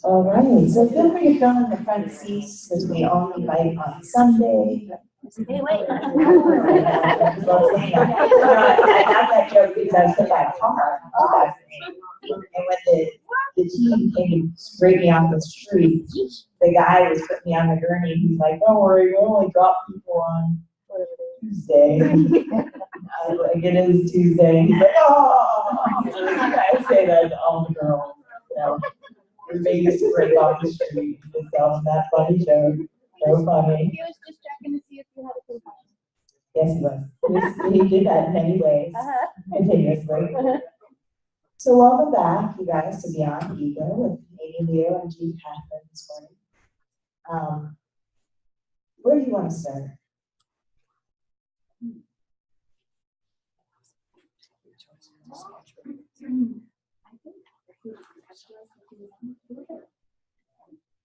All right, so feel free to fill in the front seats because we only bite on Sunday. Hey, wait. I have that joke because I was in my car last night, and when the team came to break me off the street, the guy was putting me on the gurney. He's like, "Don't worry, we only drop people on Tuesday." I was like, "It is Tuesday." He's like, "Oh." I say that to all the girls. We made us break off the street. Just tell them that funny joke. So funny. He was just checking to see if you had a concussion. Yes, he was. He did that in many ways, continuously. So welcome back, you guys, to Beyond Ego with Amy Leo and G. Catherine this morning. Where do you want to start?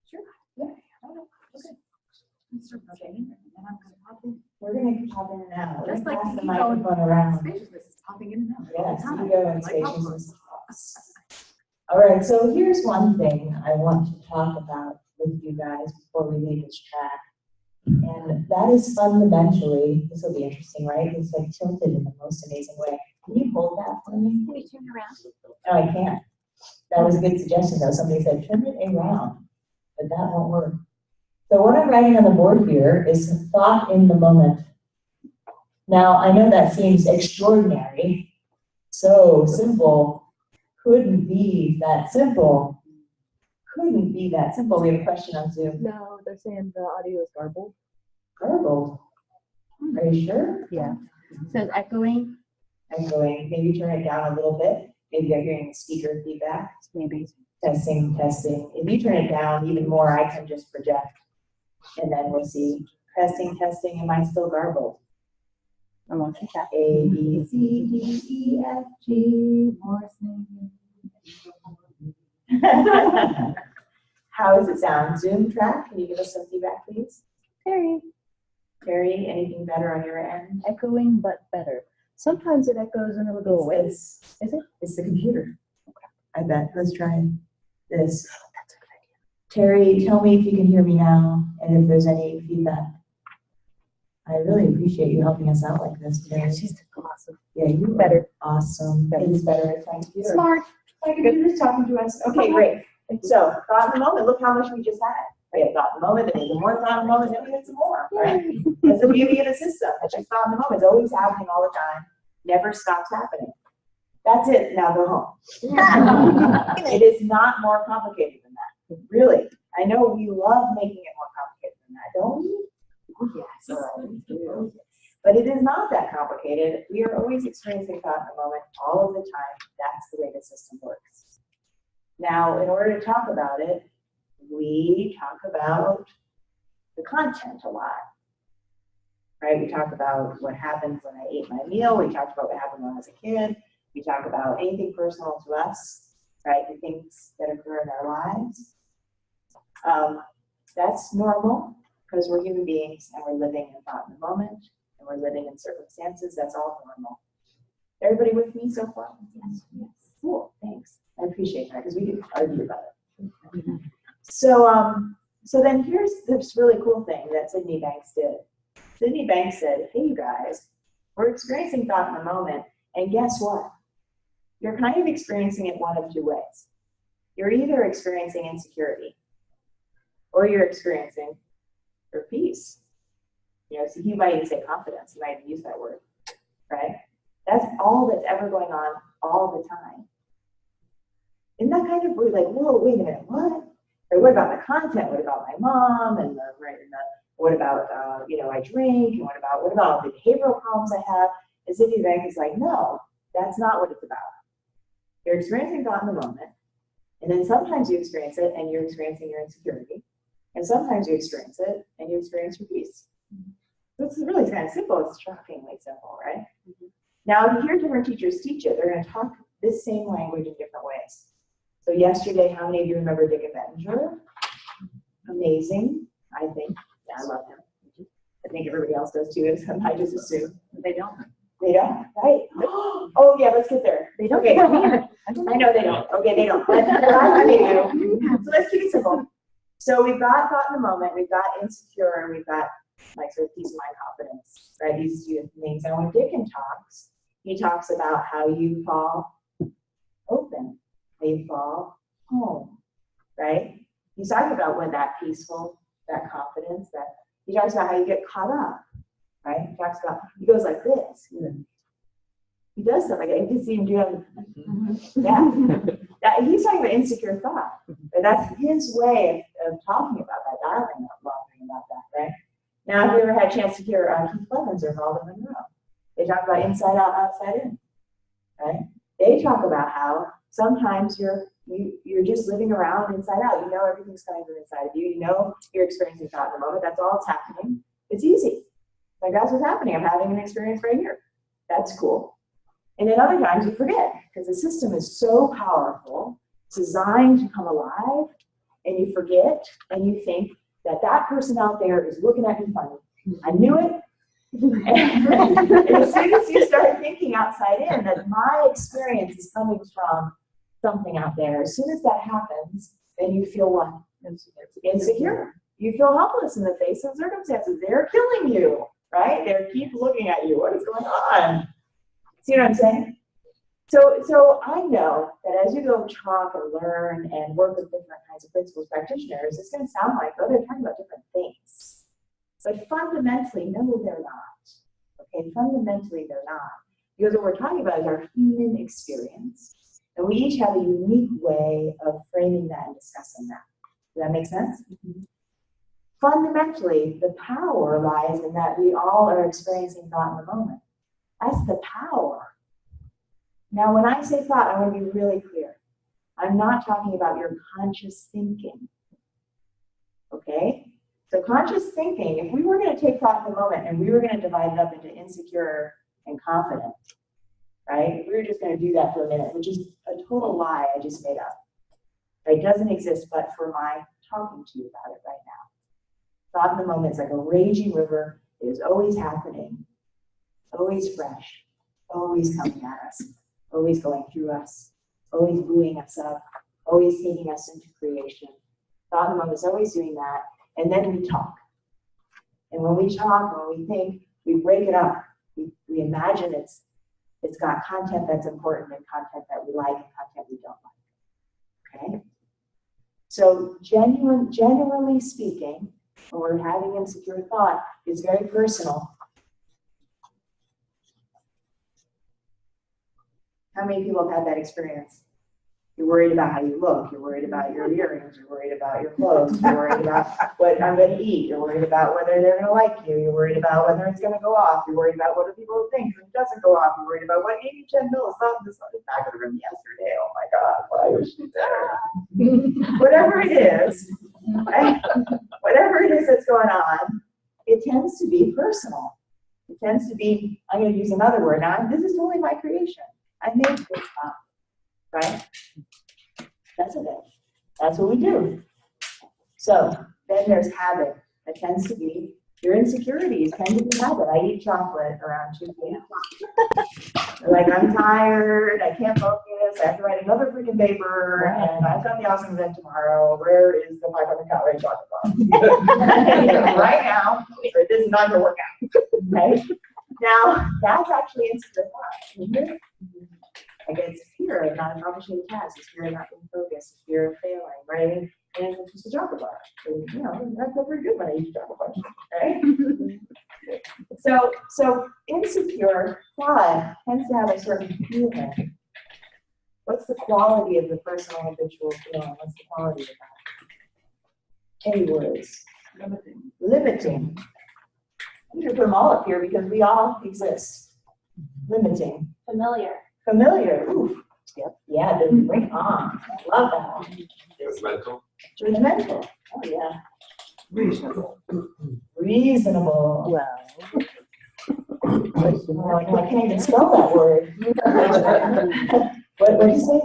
Sure. Yeah. Okay. We're going to pop in and out. Just like pass the ego microphone around. Spaciousness is popping in and out. Yes, all the time. ego and Like popcorn. spaciousness. All right, so here's one thing I want to talk about with you guys before we leave this track. And that is fundamentally, this will be interesting, right? It's like tilted in the most amazing way. Can you hold that for me? Can you turn around? No, I can't. That was a good suggestion though. Somebody said, turn it around, but that won't work. So what I'm writing on the board here is thought in the moment. Now, I know that seems extraordinary, so simple, couldn't be that simple. Couldn't be that simple. We have a question on Zoom. No, they're saying the audio is garbled. Garbled. Are you sure? Yeah. So it's echoing. Echoing. Maybe turn it down a little bit. Maybe you're hearing speaker feedback. Maybe. Testing, testing. If you turn it down even more, I can just project. And then we'll see. Testing, testing. Am I still garbled? I'm watching chat. A, B, C, D, E, F, G. More singing. How does it sound? Zoom track? Can you give us some feedback, please? Terry. Terry, anything better on your end? Echoing, but better. Sometimes it echoes and it'll go away. Is it? It's the computer. Okay. I bet. Let's try this. That's a good idea. Terry, tell me if you can hear me now and if there's any feedback. I really appreciate you helping us out like this today. She's awesome. Yeah, you are Better. awesome. Better. It is better. It's my computer. Smart. My computer's talking to us. Okay, great. So, thought in the moment. Look how much we just had. We had thought in the moment, then we had more thought in the moment, then we had some more, right? That's the beauty of the system. It's just thought in the moment. It's always happening all the time. Never stops happening. That's it. Now go home. It is not more complicated than that. Really. I know we love making it more complicated than that, don't we? Yes. But it is not that complicated. We are always experiencing thought in the moment all of the time. That's the way the system works. Now, in order to talk about it, we talk about the content a lot, right? We talk about what happened when I ate my meal. We talked about what happened when I was a kid. We talk about anything personal to us, right? The things that occur in our lives. That's normal because we're human beings and we're living in thought in the moment and we're living in circumstances. That's all normal. Everybody with me so far? Yes. Yes. Cool. Thanks. I appreciate that because we could argue about it. So then here's this really cool thing that Sydney Banks did. Sydney Banks said, hey, you guys, we're experiencing thought in the moment, and guess what? You're kind of experiencing it one of two ways. You're either experiencing insecurity, or you're experiencing your peace. You know, so he might even say confidence. He might even use that word, right? That's all that's ever going on all the time. Isn't that kind of weird? Like, whoa, wait a minute, what? Or what about the content? What about my mom? And what about, I drink? And what about all the behavioral problems I have? And Sydney Banks is like, no, that's not what it's about. You're experiencing thought in the moment. And then sometimes you experience it and you're experiencing your insecurity. And sometimes you experience it and you experience your peace. This is really kind of simple. It's shockingly simple, right? Mm-hmm. Now, if you hear different teachers teach it, they're going to talk this same language in different ways. So yesterday, how many of you remember Dick Avenger? Amazing, I think. Yeah, I love him. I think everybody else does too. I just assume. They don't. They don't, right? Oh, yeah, let's get there. They don't. Okay. I don't I know they don't. Okay, they don't. But they do. So let's keep it simple. So we've got thought in the moment, we've got insecure, and we've got like sort of peace of mind, confidence, right? These two things. And when Dickens talks, he talks about how you fall open, how you fall home, right? He's talking about when that peaceful, that confidence, that he talks about how you get caught up, right? He talks about, he goes like this. He does stuff like that. You can see him doing, yeah. He's talking about insecure thought. And that's his way of talking about that, dialing up, talking about that, right? Now, have you ever had a chance to hear Keith Blevins or Walden Monroe? They talk about inside out, outside in, right? They talk about how sometimes you're just living around inside out. You know everything's coming from inside of you. You know you're experiencing thought in the moment. That's all that's happening. It's easy. Like, that's what's happening. I'm having an experience right here. That's cool. And then other times you forget, because the system is so powerful, it's designed to come alive, and you forget, and you think that that person out there is looking at me funny. I knew it. And as soon as you start thinking outside in, that my experience is coming from something out there, as soon as that happens, then you feel what? Insecure. You feel helpless in the face of circumstances. They're killing you, right? They keep looking at you. What is going on? See what I'm saying? So I know that as you go talk and learn and work with different kinds of principles practitioners, it's going to sound like, oh, they're talking about different things. But fundamentally, no, they're not. Okay, fundamentally, they're not. Because what we're talking about is our human experience. And we each have a unique way of framing that and discussing that. Does that make sense? Mm-hmm. Fundamentally, the power lies in that we all are experiencing thought in the moment. That's the power. Now, when I say thought, I want to be really clear. I'm not talking about your conscious thinking. Okay? So conscious thinking, if we were going to take thought in the moment and we were going to divide it up into insecure and confident, right? We were just going to do that for a minute, which is a total lie I just made up. It doesn't exist but for my talking to you about it right now. Thought in the moment is like a raging river. It is always happening, always fresh, always coming at us, always going through us, always buoying us up, always taking us into creation. Thought in the moment is always doing that. And then we talk. And when we talk, when we think, we break it up. We imagine it's got content that's important and content that we like and content we don't like. Okay? So generally speaking, when we're having insecure thought, it's very personal. How many people have had that experience? You're worried about how you look. You're worried about your earrings. You're worried about your clothes. You're worried about what I'm going to eat. You're worried about whether they're going to like you. You're worried about whether it's going to go off. You're worried about what do people think when it doesn't go off. You're worried about what Amy Jen Mills thought this on the back of the room yesterday. Oh my God, why was she there? Whatever it is, right? Whatever it is that's going on, it tends to be personal. It tends to be, I'm going to use another word now. This is totally my creation. I made this up. Right? That's it. That's what we do. So then there's habit. That tends to be your insecurities tend to be habit. I eat chocolate around 2 p.m. Like, I'm tired, I can't focus, I have to write another freaking paper, and I've got the awesome event tomorrow. Where is the 500-calorie chocolate bar? Right now, or this is not gonna work out. Okay? Now, that's actually insecure thought. I guess it's fear of not accomplishing the task, it's fear of not being focused, it's fear of failing, right? And it's just a chocolate bar. So, you know, that's pretty good when I eat a chocolate bar, right? So insecure thought tends to have a certain feeling. What's the quality of the personal habitual feeling? What's the quality of that? Any words? Limiting. I'm going to put them all up here because we all exist. Limiting. Familiar. Ooh. Yep. Yeah, bring it on. Love that. Judgmental. Judgmental. Oh, yeah. Reasonable. Reasonable. Well. Oh, I can't even spell that word. What did you say?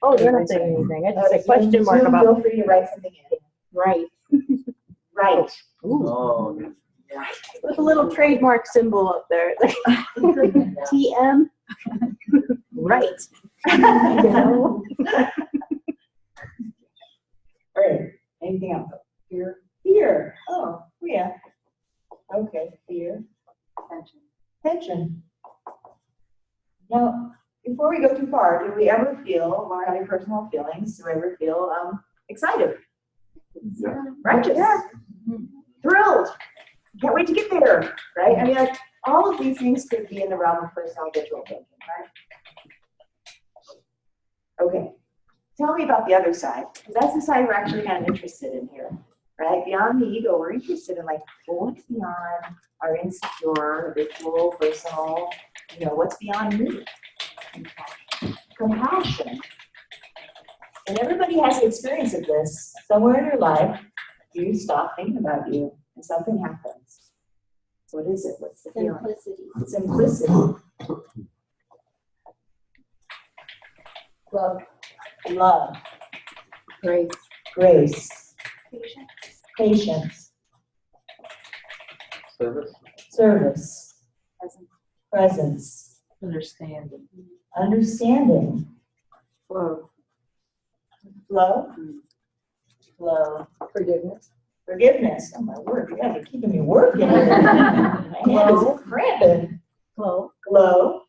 Oh, they're not saying anything. I just said question mark about. Feel free to write something in. Right. Right. Ooh. Oh, With a little trademark symbol up there. TM. Right. know? All right, anything else? Fear. Fear, oh, yeah. Okay, fear. Tension. Tension. Now, before we go too far, do we ever feel, when we're having personal feelings, do we ever feel excited? Yeah. Righteous? Thrilled? Can't wait to get there, right? I mean, like, all of these things could be in the realm of personal habitual thinking, right? Okay, tell me about the other side, because that's the side we're actually kind of interested in here, right? Beyond the ego, we're interested in, like, well, what's beyond our insecure, habitual, personal, what's beyond me? Compassion. And everybody has the experience of this. Somewhere in your life, you stop thinking about you, and something happens. What is it? What's the feeling? Simplicity. Simplicity. Love, Love. grace, Grace. Patience. Patience. Service. Service. Presence. Presence. understanding, Understanding. flow, Flow. Flow. forgiveness, Forgiveness. Oh my word, you guys are keeping me working. My hand is cramping. flow, Glow.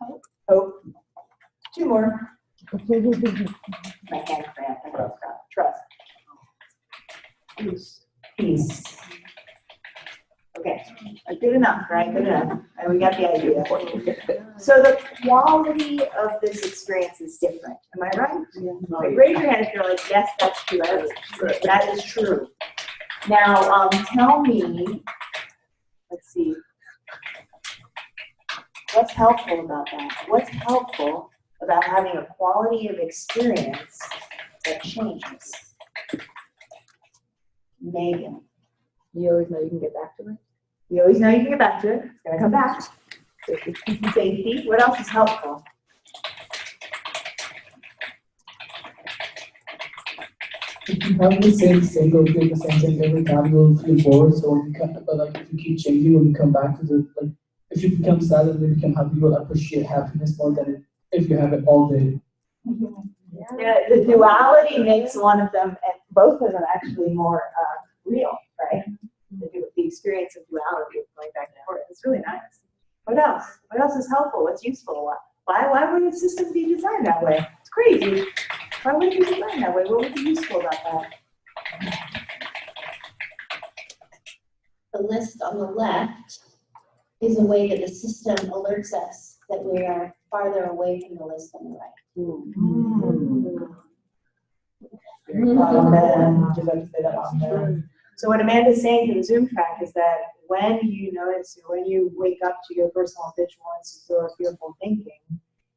Hope. Hope. Two more. My hand cramp. I don't stop. Trust. peace, Peace. Okay, good enough, right? Good enough. And we got the idea. So the quality of this experience is different. Am I right? Like, raise your hand if you're like, yes, that's true. That is true. Now, tell me, let's see, what's helpful about that? What's helpful about having a quality of experience that changes? Megan. you always know you can get back to it. You always know you can get back to it. It's gonna come back. Safety. What else is helpful? If you have the same state or take a sense that every time you'll feel bored, so when you come, but like if you keep changing, when you come back to the, like, if you become sad and then become happy, you'll appreciate happiness more than if you have it all day. Yeah, the duality makes one of them, and both of them actually more real, right? The experience of duality of going back and forth. It's really nice. What else? What else is helpful? What's useful? Why would the system be designed that way? It's crazy. Why would it be designed that way? What would be useful about that? The list on the left is a way that the system alerts us that we are farther away from the list on the right. Amen. Just like to say that amen. So what Amanda's saying to the Zoom track is that when you notice, when you wake up to your personal habitual insecure, fearful thinking,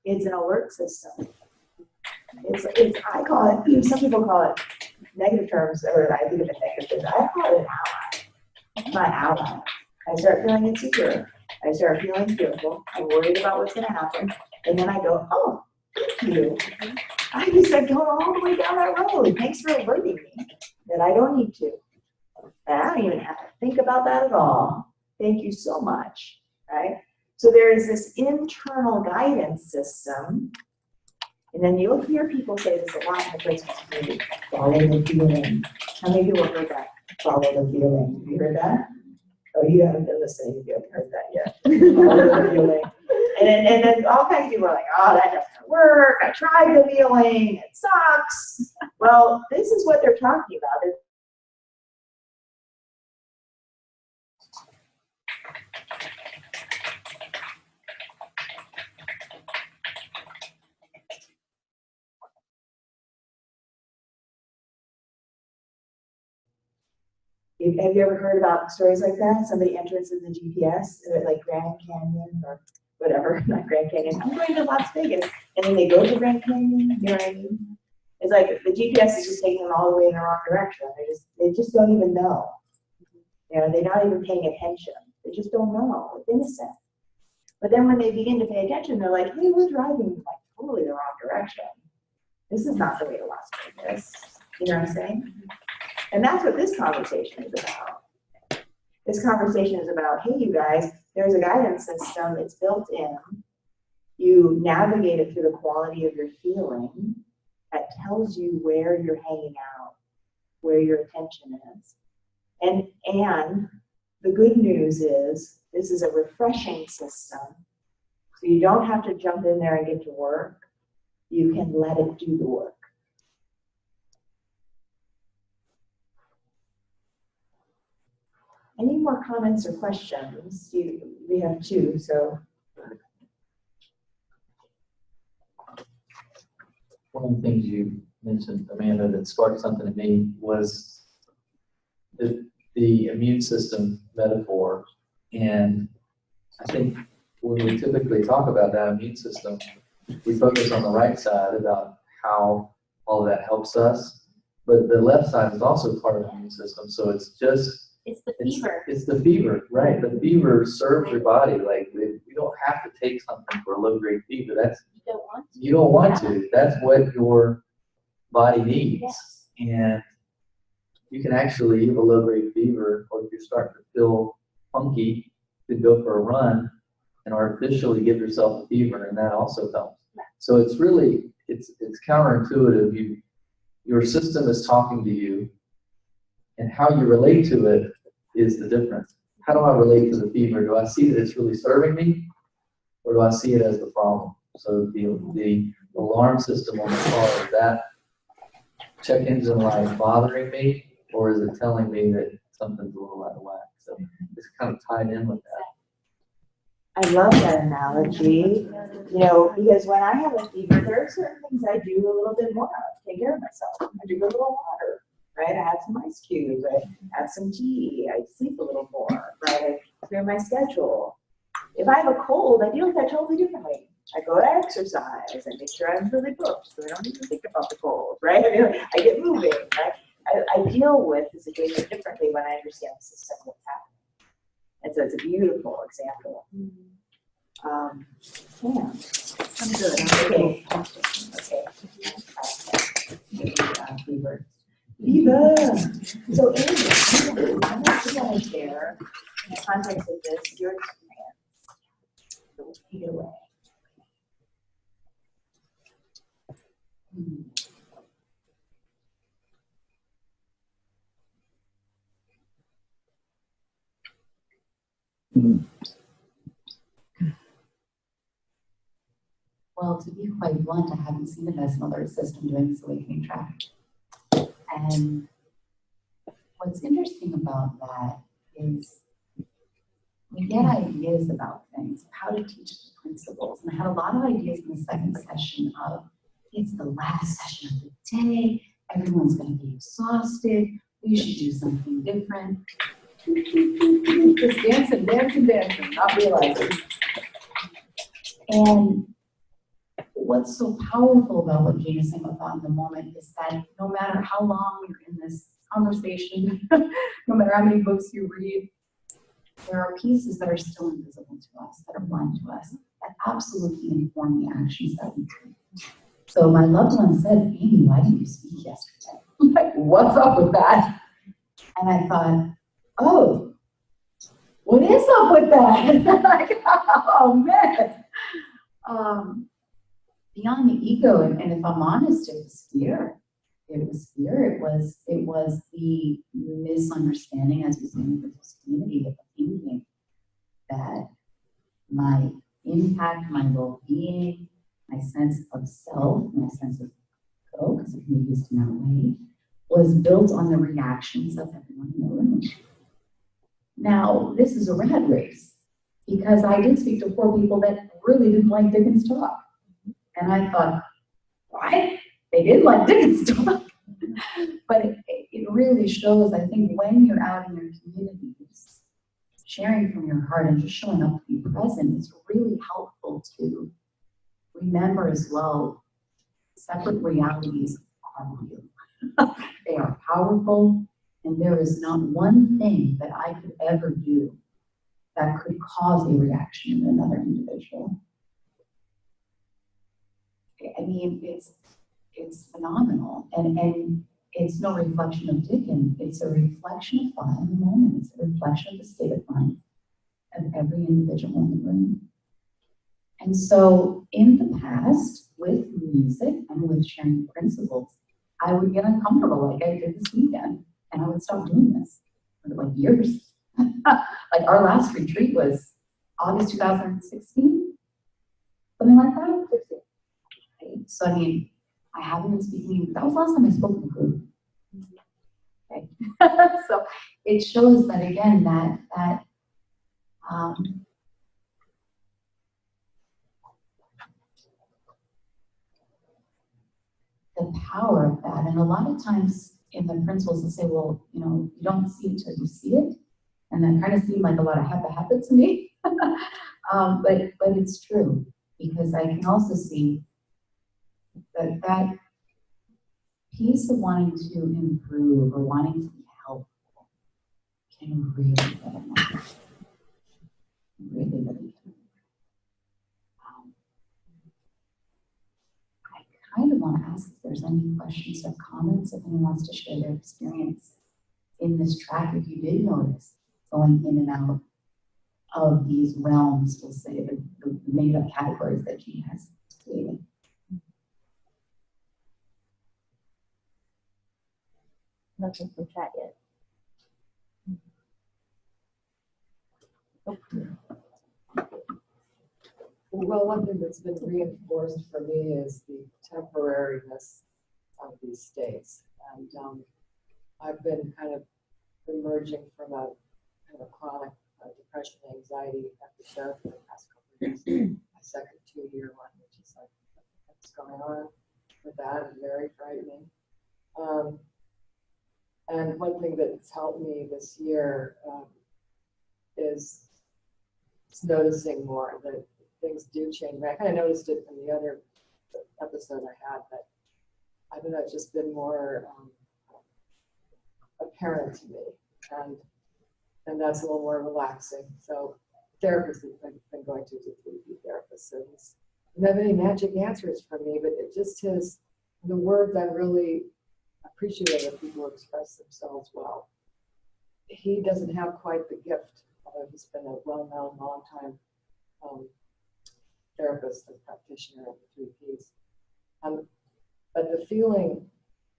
it's an alert system. It's I call it, some people call it negative terms, or I think of it negative terms. I call it an ally. It's my ally. I start feeling insecure. I start feeling fearful. I'm worried about what's going to happen. And then I go, oh, thank you. I just started going all the way down that road. Thanks for alerting me that I don't need to. And I don't even have to think about that at all. Thank you so much, right? So there is this internal guidance system, and then you'll hear people say this a lot in the Christmas community, follow the feeling. How many people have heard that? Follow the feeling. Have you heard that? Oh, you haven't been listening if you haven't heard that yet. Follow the feeling. And then all kinds of people are like, oh, that doesn't work. I tried the feeling. It sucks. Well, this is what they're talking about. Have you ever heard about stories like that? Somebody enters in the GPS, like Grand Canyon or whatever, not Grand Canyon. I'm going to Las Vegas. And then they go to Grand Canyon, you know what I mean? It's like the GPS is just taking them all the way in the wrong direction. They just don't even know. You know, they're not even paying attention. They just don't know. It's innocent. But then when they begin to pay attention, they're like, hey, we're driving like totally the wrong direction. This is not the way to Las Vegas. You know what I'm saying? And that's what this conversation is about. This conversation is about, hey, you guys, there's a guidance system, it's built in. You navigate it through the quality of your feeling that tells you where you're hanging out, where your attention is. And the good news is this is a refreshing system. So you don't have to jump in there and get to work. You can let it do the work. Any more comments or questions? We have two, so. One of the things you mentioned, Amanda, that sparked something in me was the immune system metaphor. And I think when we typically talk about that immune system, we focus on the right side about how all of that helps us. But the left side is also part of the immune system. So it's just, It's the fever. it's the fever, right? The fever serves your body. Like, you don't have to take something for a low-grade fever. You don't want to. You don't want to. That's what your body needs. Yes. And you can actually have a low-grade fever, or if you start to feel funky, to go for a run and artificially give yourself a fever, and that also helps. So it's really, it's counterintuitive. Your system is talking to you, and how you relate to it is the difference. How do I relate to the fever? Do I see that it's really serving me, or do I see it as the problem? So the alarm system on the car, is that check engine light bothering me, or is it telling me that something's a little out of whack? So it's kind of tied in with that. I love that analogy, because when I have a fever, there are certain things I do a little bit more of, take care of myself. I drink a little water, right? I have some ice cubes, I have some tea, I sleep a little more, right? I clear my schedule. If I have a cold, I deal with that totally differently. I go to exercise, I make sure I'm really booked, so I don't even think about the cold, right? I get moving, right? I deal with the situation differently when I understand the system, what's happening. And so it's a beautiful example. Yeah. I'm good. Okay. Fever. Fever. So Amy, I want to share in the context of this, your experience. So take it away. Well, to be quite blunt, I haven't seen it as another system doing this awakening track. And what's interesting about that is we get ideas about things, how to teach the principles. And I had a lot of ideas in the second session of, it's the last session of the day, everyone's going to be exhausted, we should do something different. Just dancing, not realizing. And what's so powerful about what Jane is saying about in the moment is that no matter how long you're in this conversation, no matter how many books you read, there are pieces that are still invisible to us, that are blind to us, that absolutely inform the actions that we take. So my loved one said, Amy, why didn't you speak yesterday? I'm like, what's up with that? And I thought, oh, what is up with that? Like, oh man. Beyond the ego, and if I'm honest, it was fear. It was fear. It was the misunderstanding, as we say in the Buddhist community, of thinking that my impact, my well-being, my sense of self, my sense of go, because it can be used in that way, was built on the reactions of everyone in the room. Now, this is a rat race, because I did speak to 4 people that really didn't like Dickens' talk. And I thought, what? They didn't like Dickens' talk. But it really shows, I think, when you're out in your communities, sharing from your heart and just showing up to be present, it's really helpful to remember as well, separate realities are real. They are powerful, and there is not one thing that I could ever do that could cause a reaction in another individual. I mean, it's phenomenal, and it's no reflection of Dickens, it's a reflection of thought in the moment, it's a reflection of the state of mind of every individual in the room. And so in the past, with music and with sharing principles, I would get uncomfortable like I did this weekend, and I would stop doing this for like years. Like our last retreat was August 2016, something like that. Right? So I mean, I haven't been speaking, that was the last time I spoke in a group. Okay. So it shows that again, that the power of that. And a lot of times in the principles they say, well, you know, you don't see it till you see it. And that kind of seemed like a lot of habit to me. But it's true, because I can also see that piece of wanting to improve or wanting to be helpful can really get annoying. Really can. I kind of want to ask if there's any questions or comments, if anyone wants to share their experience in this track, if you did notice going in and out of these realms, we'll say, the made up categories that Jean has created. Nothing from chat yet. Well, one thing that's been reinforced for me is the temporariness of these states. And I've been kind of emerging from a kind of chronic depression and anxiety episode for the past couple of years. My second 2-year one, which is like, what's going on with that, is very frightening. And one thing that's helped me this year is noticing more that things do change. I kind of noticed it in the other episode I had, but I don't know, it's just been more apparent to me, and that's a little more relaxing. So therapists have been going to a 3D therapist, so he's doesn't have any magic answers for me, but it just is the words I really appreciate when people express themselves well. He doesn't have quite the gift, although he's been a well-known, long-time therapist and practitioner of the 3 Ps. But the feeling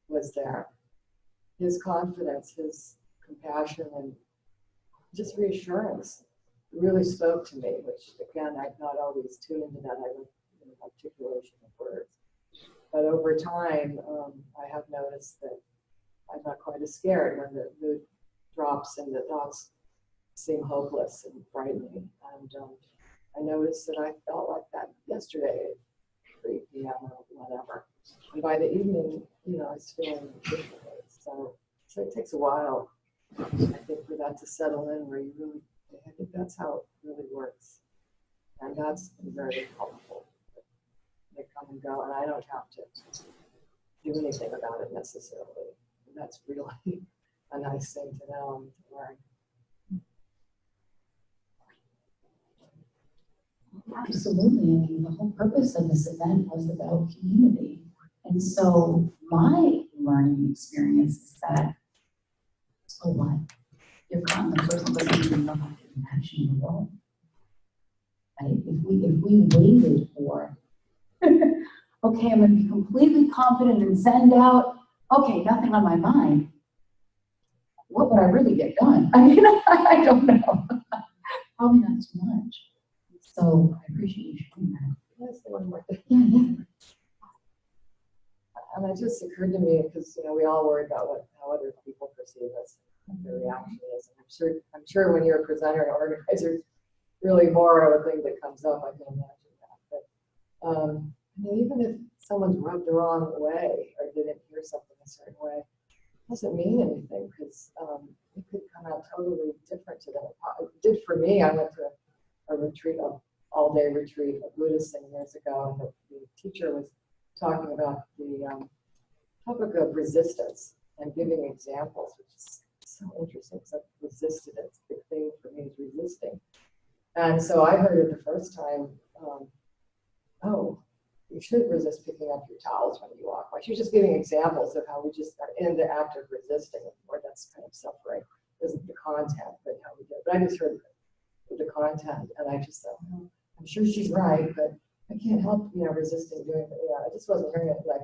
was there. His confidence, his compassion, and just reassurance really spoke to me, which again, I've not always tuned into that. I like articulation of words. But over time, I have noticed that I'm not quite as scared when the mood drops and the thoughts seem hopeless and frightening. And I noticed that I felt like that yesterday at 3 p.m. or whatever. And by the evening, you know, I was feeling differently. So it takes a while, I think, for that to settle in, where you really, I think that's how it really works. And that's very helpful. They come and go, and I don't have to do anything about it necessarily. And that's really a nice thing to know and to learn. Absolutely. I mean, the whole purpose of this event was about community. And so my learning experience is that, so what? You're gone. The person doesn't even know how to imagine the world. Right? If we waited for, okay, I'm going to be completely confident and send out, okay, nothing on my mind, what would I really get done? I mean, I don't know. Probably not too much. So I appreciate you sharing that. Can I say one more thing? Yeah. And it just occurred to me, because we all worry about how other people perceive us, what their reaction is. And I'm sure when you're a presenter and organizer, really more of a thing that comes up. I can imagine that. But even if someone's rubbed the wrong way or didn't hear something a certain way, it doesn't mean anything, because it could come out totally different to them. It did for me. I went to a retreat, an all-day retreat, a Buddhist thing years ago, and the teacher was talking about the topic of resistance and giving examples, which is so interesting. So resistance, the big thing for me is resisting. And so I heard it the first time, oh, you shouldn't resist picking up your towels when you walk by. She was just giving examples of how we just are in the act of resisting, or that's kind of suffering, isn't the content, but how we do it. But I just heard the content, and I just thought, well, I'm sure she's right, but I can't help, resisting doing it. Yeah, I just wasn't hearing it. Like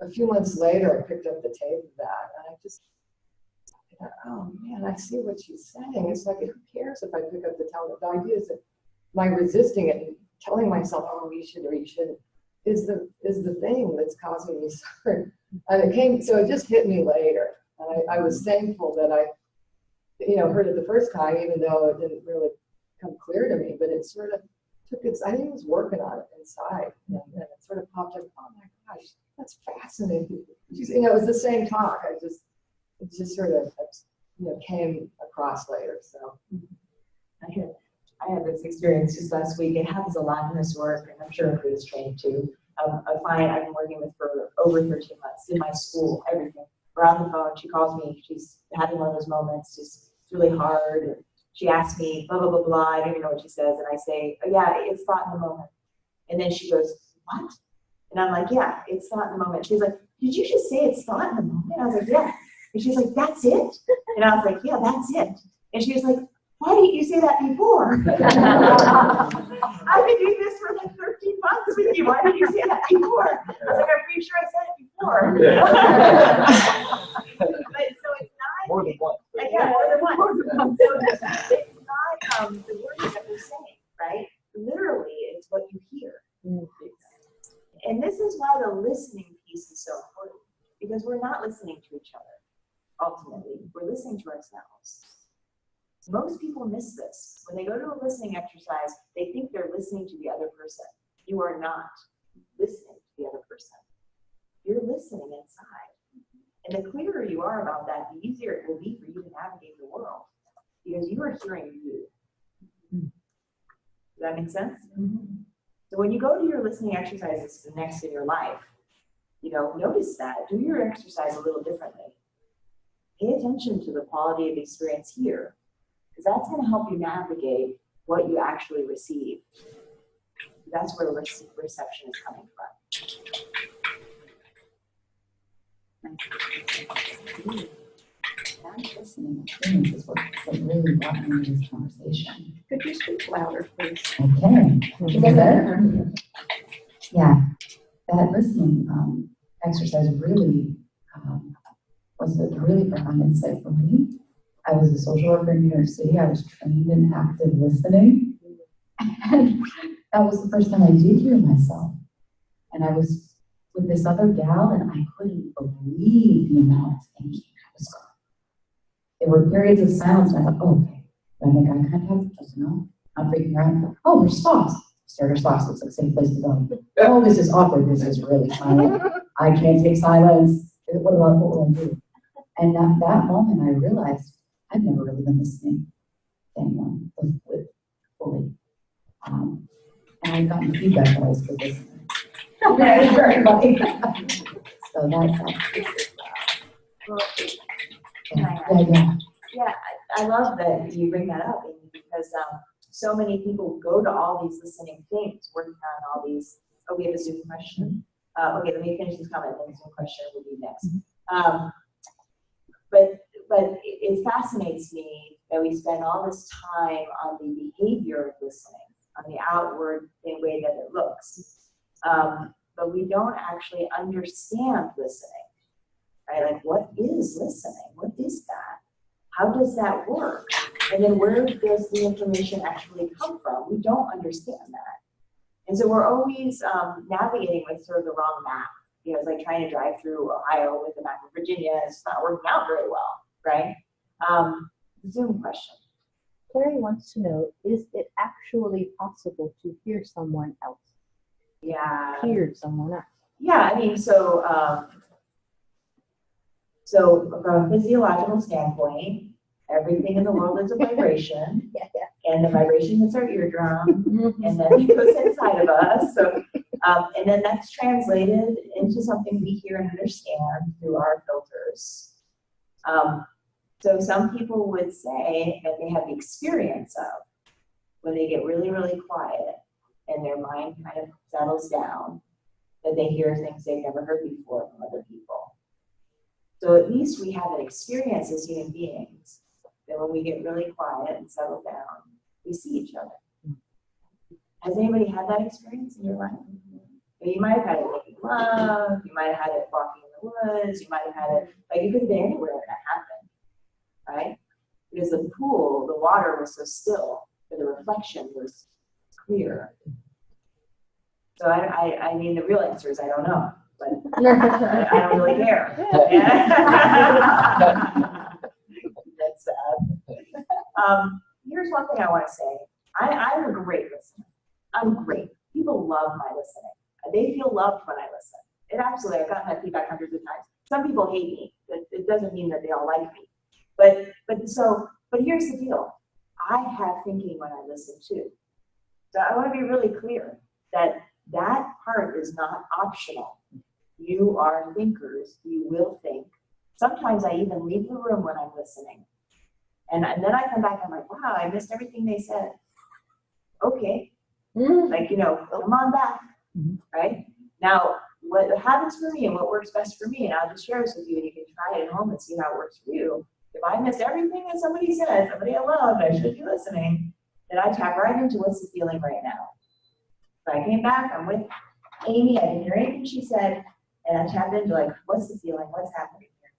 a few months later, I picked up the tape of that, and I just, oh man, I see what she's saying. It's like, who cares if I pick up the towel? The idea is that my resisting it and telling myself, oh, you should or you shouldn't, is the thing that's causing me suffering. And it just hit me later. And I was thankful that I, heard it the first time, even though it didn't really come clear to me, but it sort of took I think it was working on it inside. And it sort of popped up, oh my gosh, that's fascinating. It was the same talk. It just sort of, came across later. So I had this experience just last week. It happens a lot in this work, and I'm sure it is trained too. A client I've been working with for over 13 months in my school, everything. We're on the phone, she calls me, she's having one of those moments, just it's really hard. And she asks me, blah, blah, blah, blah, I don't even know what she says. And I say, oh, yeah, it's thought in the moment. And then she goes, what? And I'm like, yeah, it's thought in the moment. She's like, did you just say it's thought in the moment? I was like, yeah. And she's like, that's it? And I was like, yeah, that's it. And she was like, why didn't you say that before? I've been doing this for like 13 months with you. Why didn't you say that before? I was like, I'm pretty sure I said it before. But so it's not. More than one. Yeah, more than one. So it's not the words that we're saying, right? Literally, it's what you hear. And this is why the listening piece is so important, because we're not listening to each other. Ultimately, we're listening to ourselves. Most people miss this. When they go to a listening exercise, they think they're listening to the other person. You are not listening to the other person. You're listening inside. And the clearer you are about that, the easier it will be for you to navigate the world, because you are hearing you. Does that make sense? So when you go to your listening exercises next in your life, notice that. Do your exercise a little differently. Pay attention to the quality of the experience here, because that's going to help you navigate what you actually receive. That's where reception is coming from. That listening experience is what really brought me to this conversation. Could you speak louder, please? Okay. Is that better? Yeah. That listening exercise really was a really profound insight for me. I was a social worker in New York City. I was trained in active listening. And that was the first time I did hear myself. And I was with this other gal, and I couldn't believe the amount of thinking I was going. There were periods of silence, and I thought, oh, okay. Do I make eye contact? Doesn't know. I'm freaking out. Oh, there's sloths. Stare at sloths. It's like a safe place to go. Oh, this is awkward. This is really silent. I can't take silence. What will I do? And at that moment, I realized I've never really been listening to anyone with fully. And I've gotten feedback that I was good listening. Okay, very funny. So Yeah, I love that you bring that up, Amy, because so many people go to all these listening things, working on all these. Oh, we have a Zoom question. Okay, let me finish this comment, then the Zoom question will be next. But it fascinates me that we spend all this time on the behavior of listening, on the outward way that it looks, but we don't actually understand listening, right? Like, what is listening? What is that? How does that work? And then where does the information actually come from? We don't understand that. And so we're always navigating with sort of the wrong map. It's like trying to drive through Ohio with the map of Virginia. It's not working out very well, right? Zoom question. Clary wants to know, is it actually possible to hear someone else? Yeah. Hear someone else? Yeah, I mean, so from a physiological standpoint, everything in the world is a vibration. And the vibration hits our eardrum, and then it goes inside of us. So, and then that's translated into something we hear and understand through our filters. So some people would say that they have the experience of when they get really, really quiet and their mind kind of settles down, that they hear things they've never heard before from other people. So at least we have an experience as human beings that when we get really quiet and settle down, we see each other. Has anybody had that experience in your life? You might have had it making love, you might have had it walking in the woods, you might have had it, like you could have been anywhere when that happened, right? Because the pool, the water was so still, but the reflection was clear. So I mean, the real answer is I don't know, but I don't really care. That's sad. Here's one thing I want to say. I'm a great listener. I'm great. People love my listening. They feel loved when I listen. It absolutely, I've gotten that feedback hundreds of times. Some people hate me. It doesn't mean that they all like me. But here's the deal. I have thinking when I listen too. So I want to be really clear that part is not optional. You are thinkers. You will think. Sometimes I even leave the room when I'm listening. And then I come back and I'm like, wow, I missed everything they said. Okay. Like, come on back. Right? Now, what happens for me and what works best for me, and I'll just share this with you, and you can try it at home and see how it works for you. If I missed everything that somebody said, somebody I loved, I should be listening, then I tap right into what's the feeling right now. So I came back, I'm with Amy, I didn't hear anything she said, and I tapped into like, what's the feeling, what's happening here,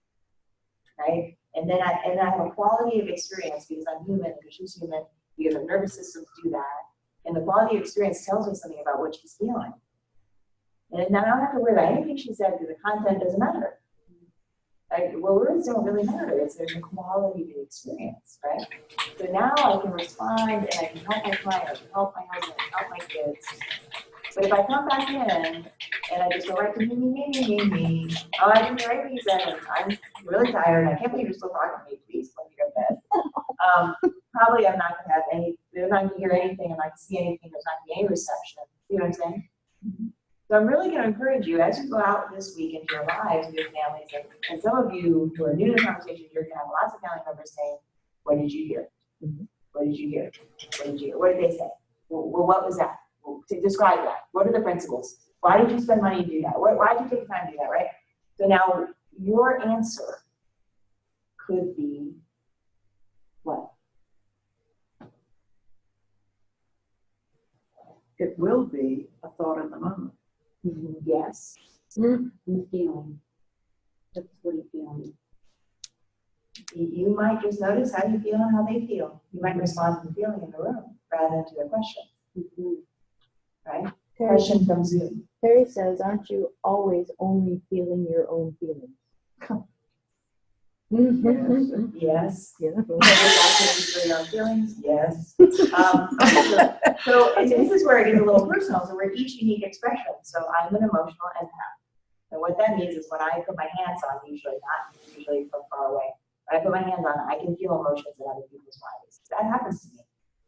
right? And then I have a quality of experience because I'm human, because she's human, we have a nervous system to do that, and the quality of experience tells me something about what she's feeling. And now I don't have to worry about anything she said because the content doesn't matter. Like, well, words don't really matter. It's the quality of the experience, right? So now I can respond and I can help my client, I can help my husband, help my kids. But if I come back in and I just go right to me. Oh, I didn't hear anything you said, and I'm really tired. I can't believe you're still talking to me. Please, let me go to bed. Probably I'm not going to have any, I'm not going to hear anything, I'm not going to see anything, there's not going to be any reception. You know what I'm saying? So I'm really going to encourage you as you go out this week into your lives with your families, and some of you who are new to the conversation, you're going to have lots of family members saying, what did you hear? What did you hear? What did you hear? What did they say? Well, what was that? Well, to describe that. What are the principles? Why did you spend money to do that? Why did you take the time to do that, right? So now your answer could be what? It will be a thought in the moment. Yes. The feeling. That's what you're feeling. You might just notice how you feel and how they feel. You might respond to the feeling in the room rather than to the question. Right? Question from Zoom. Terry says, aren't you always only feeling your own feelings? Yes. Yeah. For your own feelings? Yes. So and this is where it gets a little personal. So we're each unique expression. So I'm an emotional empath. And what that means is when I put my hands on, not usually from far away, when I put my hands on, I can feel emotions in other people's bodies. That happens to me.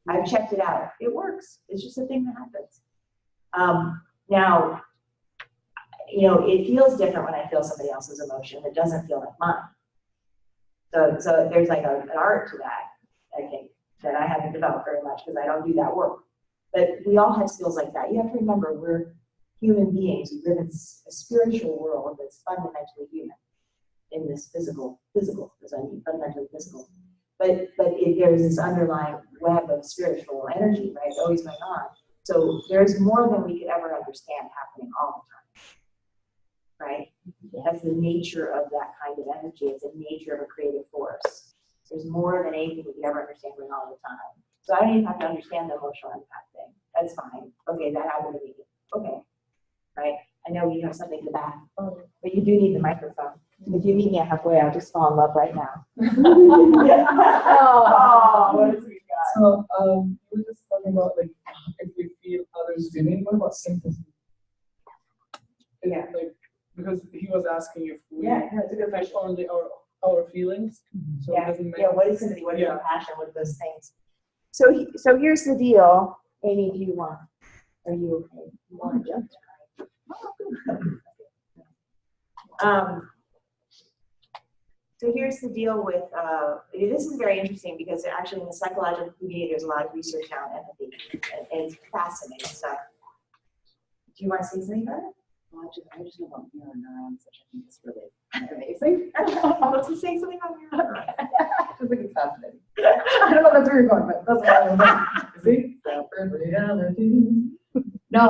I've checked it out. It works. It's just a thing that happens. Now, it feels different when I feel somebody else's emotion. It doesn't feel like mine. So there's like an art to that, I think, that I haven't developed very much because I don't do that work. But we all have skills like that. You have to remember we're human beings. We live in a spiritual world that's fundamentally human in this physical, fundamentally physical. But there's this underlying web of spiritual energy, right, always going on. So there's more than we could ever understand happening all the time, right? That's the nature of that kind of energy. It's the nature of a creative force. There's more than anything we could ever understand going on all the time. So I don't even have to understand the emotional impact thing. That's fine. Okay, that happened to me. Okay, right? I know you have something in the back, but you do need the microphone. If you meet me halfway, I'll just fall in love right now. Oh, what a sweet guy. So, we were just talking about like if we feel others feeling. What about sympathy? Yeah. Like, because he was asking if we Yeah, no, it's a good feel question. only our feelings. So it Yeah, doesn't make what is sympathy? What is Yeah. compassion? What are those things? So here's the deal. Amy, do you want? Are you okay? You want to jump? So here's the deal with, this is very interesting because actually in the psychological community, there's a lot of research now on empathy, and it's fascinating stuff. Do you want to say something about it? I just know about mirror neurons, which I think is really kind of amazing. I was just saying something about mirror neurons. I just think it's fascinating. I don't know if that's where you're going, but that's what I know. See? Separate realities. No,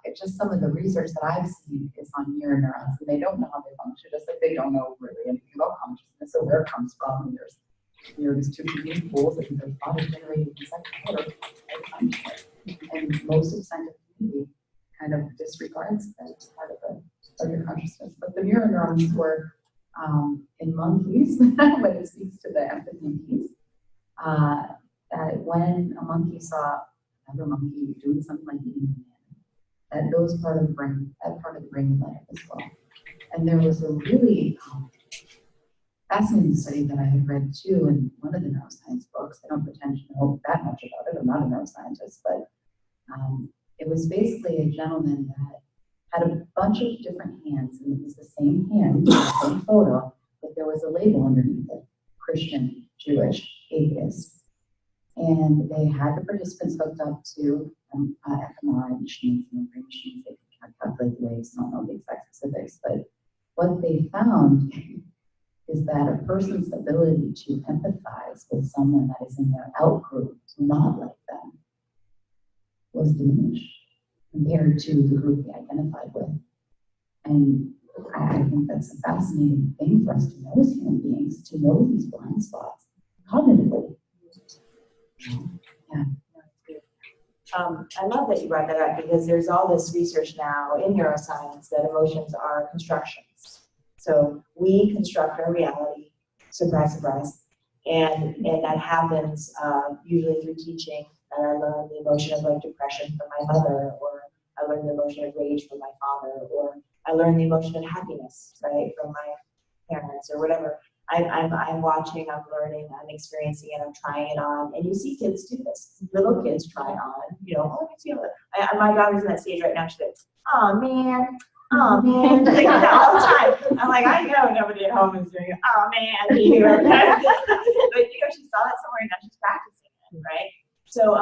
it's just some of the research that I've seen is on mirror neurons, and they don't know how they function, just like they don't know really anything about consciousness or where it comes from. And there's, these two competing pools that either thought is generated inside the water, and most of the scientific community kind of disregards that as part of your consciousness. But the mirror neurons were in monkeys, when it speaks to the empathy piece, that when a monkey saw another monkey doing something like eating a banana, that those part of the brain, that part of the brain lit up as well. And there was a really fascinating study that I had read too in one of the neuroscience books. I don't pretend to know that much about it. I'm not a neuroscientist, but it was basically a gentleman that had a bunch of different hands, and it was the same hand, the same photo, but there was a label underneath it: Christian, Jewish, atheist. And they had the participants hooked up to fMRI machines, brain machines. They could calculate the waves. I don't know the exact specifics, but what they found is that a person's ability to empathize with someone that is in their out group, not like them, was diminished compared to the group they identified with. And I think that's a fascinating thing for us to know as human beings, to know these blind spots cognitively. Yeah. I love that you brought that up, because there's all this research now in neuroscience that emotions are constructions. So we construct our reality, surprise, surprise, and that happens usually through teaching. And I learned the emotion of like depression from my mother, or I learned the emotion of rage from my father, or I learned the emotion of happiness, right, from my parents, or whatever. I'm watching, I'm learning, I'm experiencing it, I'm trying it on. And you see kids do this. Little kids try on, oh, I feel it. My daughter's in that stage right now. She's like, oh man. Like that all the time. I'm like, I know nobody at home is doing it. Oh man. But she saw it somewhere and now she's practicing it, right? So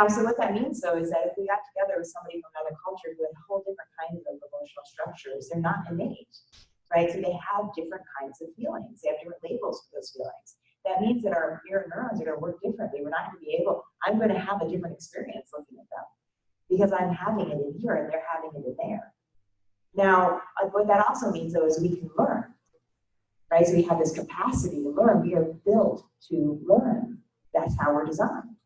so what that means though is that if we got together with somebody from another culture who had whole different kinds of emotional structures, they're not innate. Right, so they have different kinds of feelings. They have different labels for those feelings. That means that our mirror neurons are going to work differently. We're not going to be able, I'm going to have a different experience looking at them because I'm having it in here and they're having it in there. Now, what that also means though is we can learn, right? So we have this capacity to learn. We are built to learn. That's how we're designed.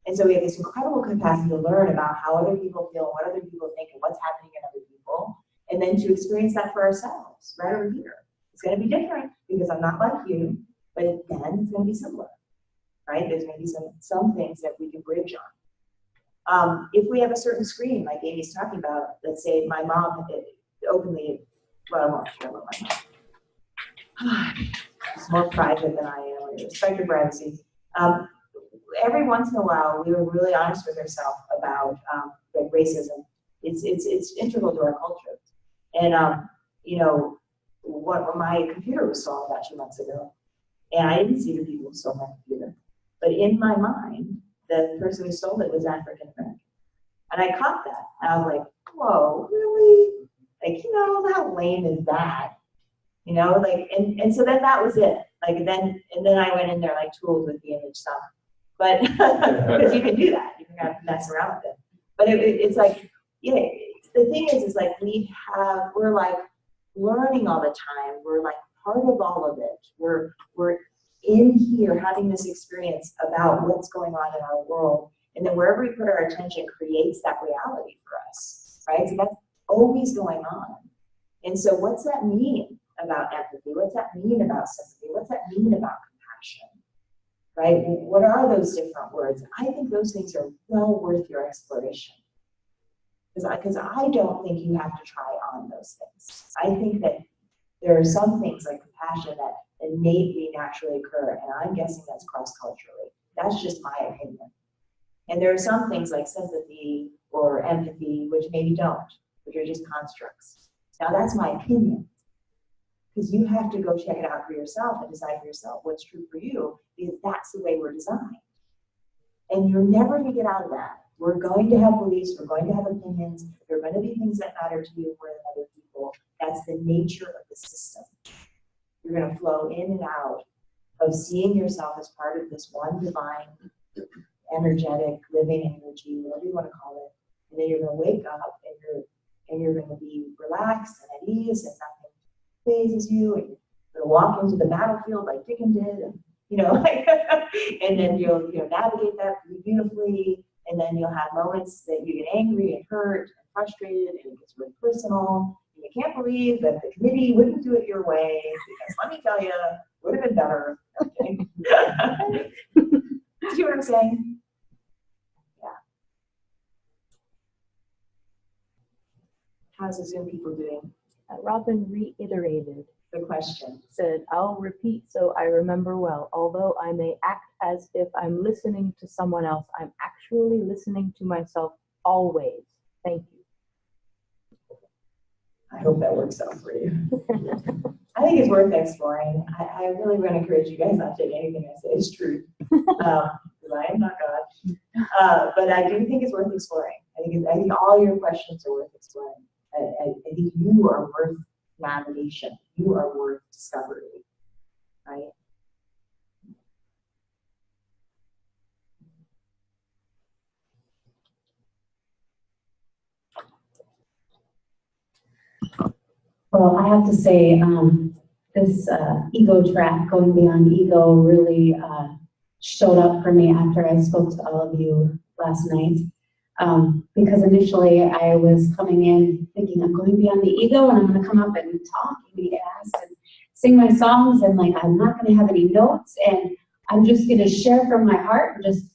And so we have this incredible capacity to learn about how other people feel, what other people think, and what's happening in other people. And then to experience that for ourselves, right over here. It's going to be different because I'm not like you, but then it's going to be similar, right? There's going to be some things that we can bridge on. If we have a certain screen, like Amy's talking about, let's say my mom openly, well, I won't share about my mom. She's more private than I am. I respect her privacy. Every once in a while, we were really honest with herself about like racism. It's integral to our culture. And, what my computer was stolen about 2 months ago, and I didn't see the people who stole my computer, but in my mind, the person who stole it was African American. And I caught that. And I was like, whoa, really? Like, how lame is that? And so then that was it. And then I went in there like tools with the image stuff. But, because you can do that. You can kind of mess around with it. But it's like, yeah. The thing is like we're like learning all the time. We're like part of all of it. We're in here having this experience about what's going on in our world. And then wherever we put our attention creates that reality for us, right? So that's always going on. And so what's that mean about empathy? What's that mean about sympathy? What's that mean about compassion? Right? What are those different words? I think those things are well worth your exploration. Because I don't think you have to try on those things. I think that there are some things like compassion that innately naturally occur, and I'm guessing that's cross-culturally. That's just my opinion. And there are some things like sympathy or empathy, which maybe don't, which are just constructs. Now that's my opinion. Because you have to go check it out for yourself and decide for yourself what's true for you, because that's the way we're designed. And you're never going to get out of that We're going to have beliefs, we're going to have opinions, there are going to be things that matter to you more than other people. That's the nature of the system. You're going to flow in and out of seeing yourself as part of this one divine, energetic, living energy, whatever you want to call it. And then you're going to wake up and you're going to be relaxed and at ease and nothing phases you. And you're going to walk into the battlefield like Dickens did, and and then you'll navigate that beautifully. And then you'll have moments that you get angry and hurt and frustrated, and it gets really personal. And you can't believe that the committee wouldn't do it your way, because let me tell you, it would have been better. Okay? See what I'm saying? Yeah. How's the Zoom people doing? Robin reiterated, The question. said, I'll repeat so I remember well. Although I may act as if I'm listening to someone else, I'm actually listening to myself always. Thank you. I hope that works out for you. I think it's worth exploring. I really want to encourage you guys not to take anything I say as truth, because I am not God. But I do think it's worth exploring. I think all your questions are worth exploring. I think you are worth navigation. You are worth discovery, right? Well, I have to say, this ego track, going beyond ego, really showed up for me after I spoke to all of you last night. Because initially I was coming in thinking I'm going beyond the ego and I'm going to come up and talk and be asked and sing my songs, and like I'm not going to have any notes and I'm just going to share from my heart and just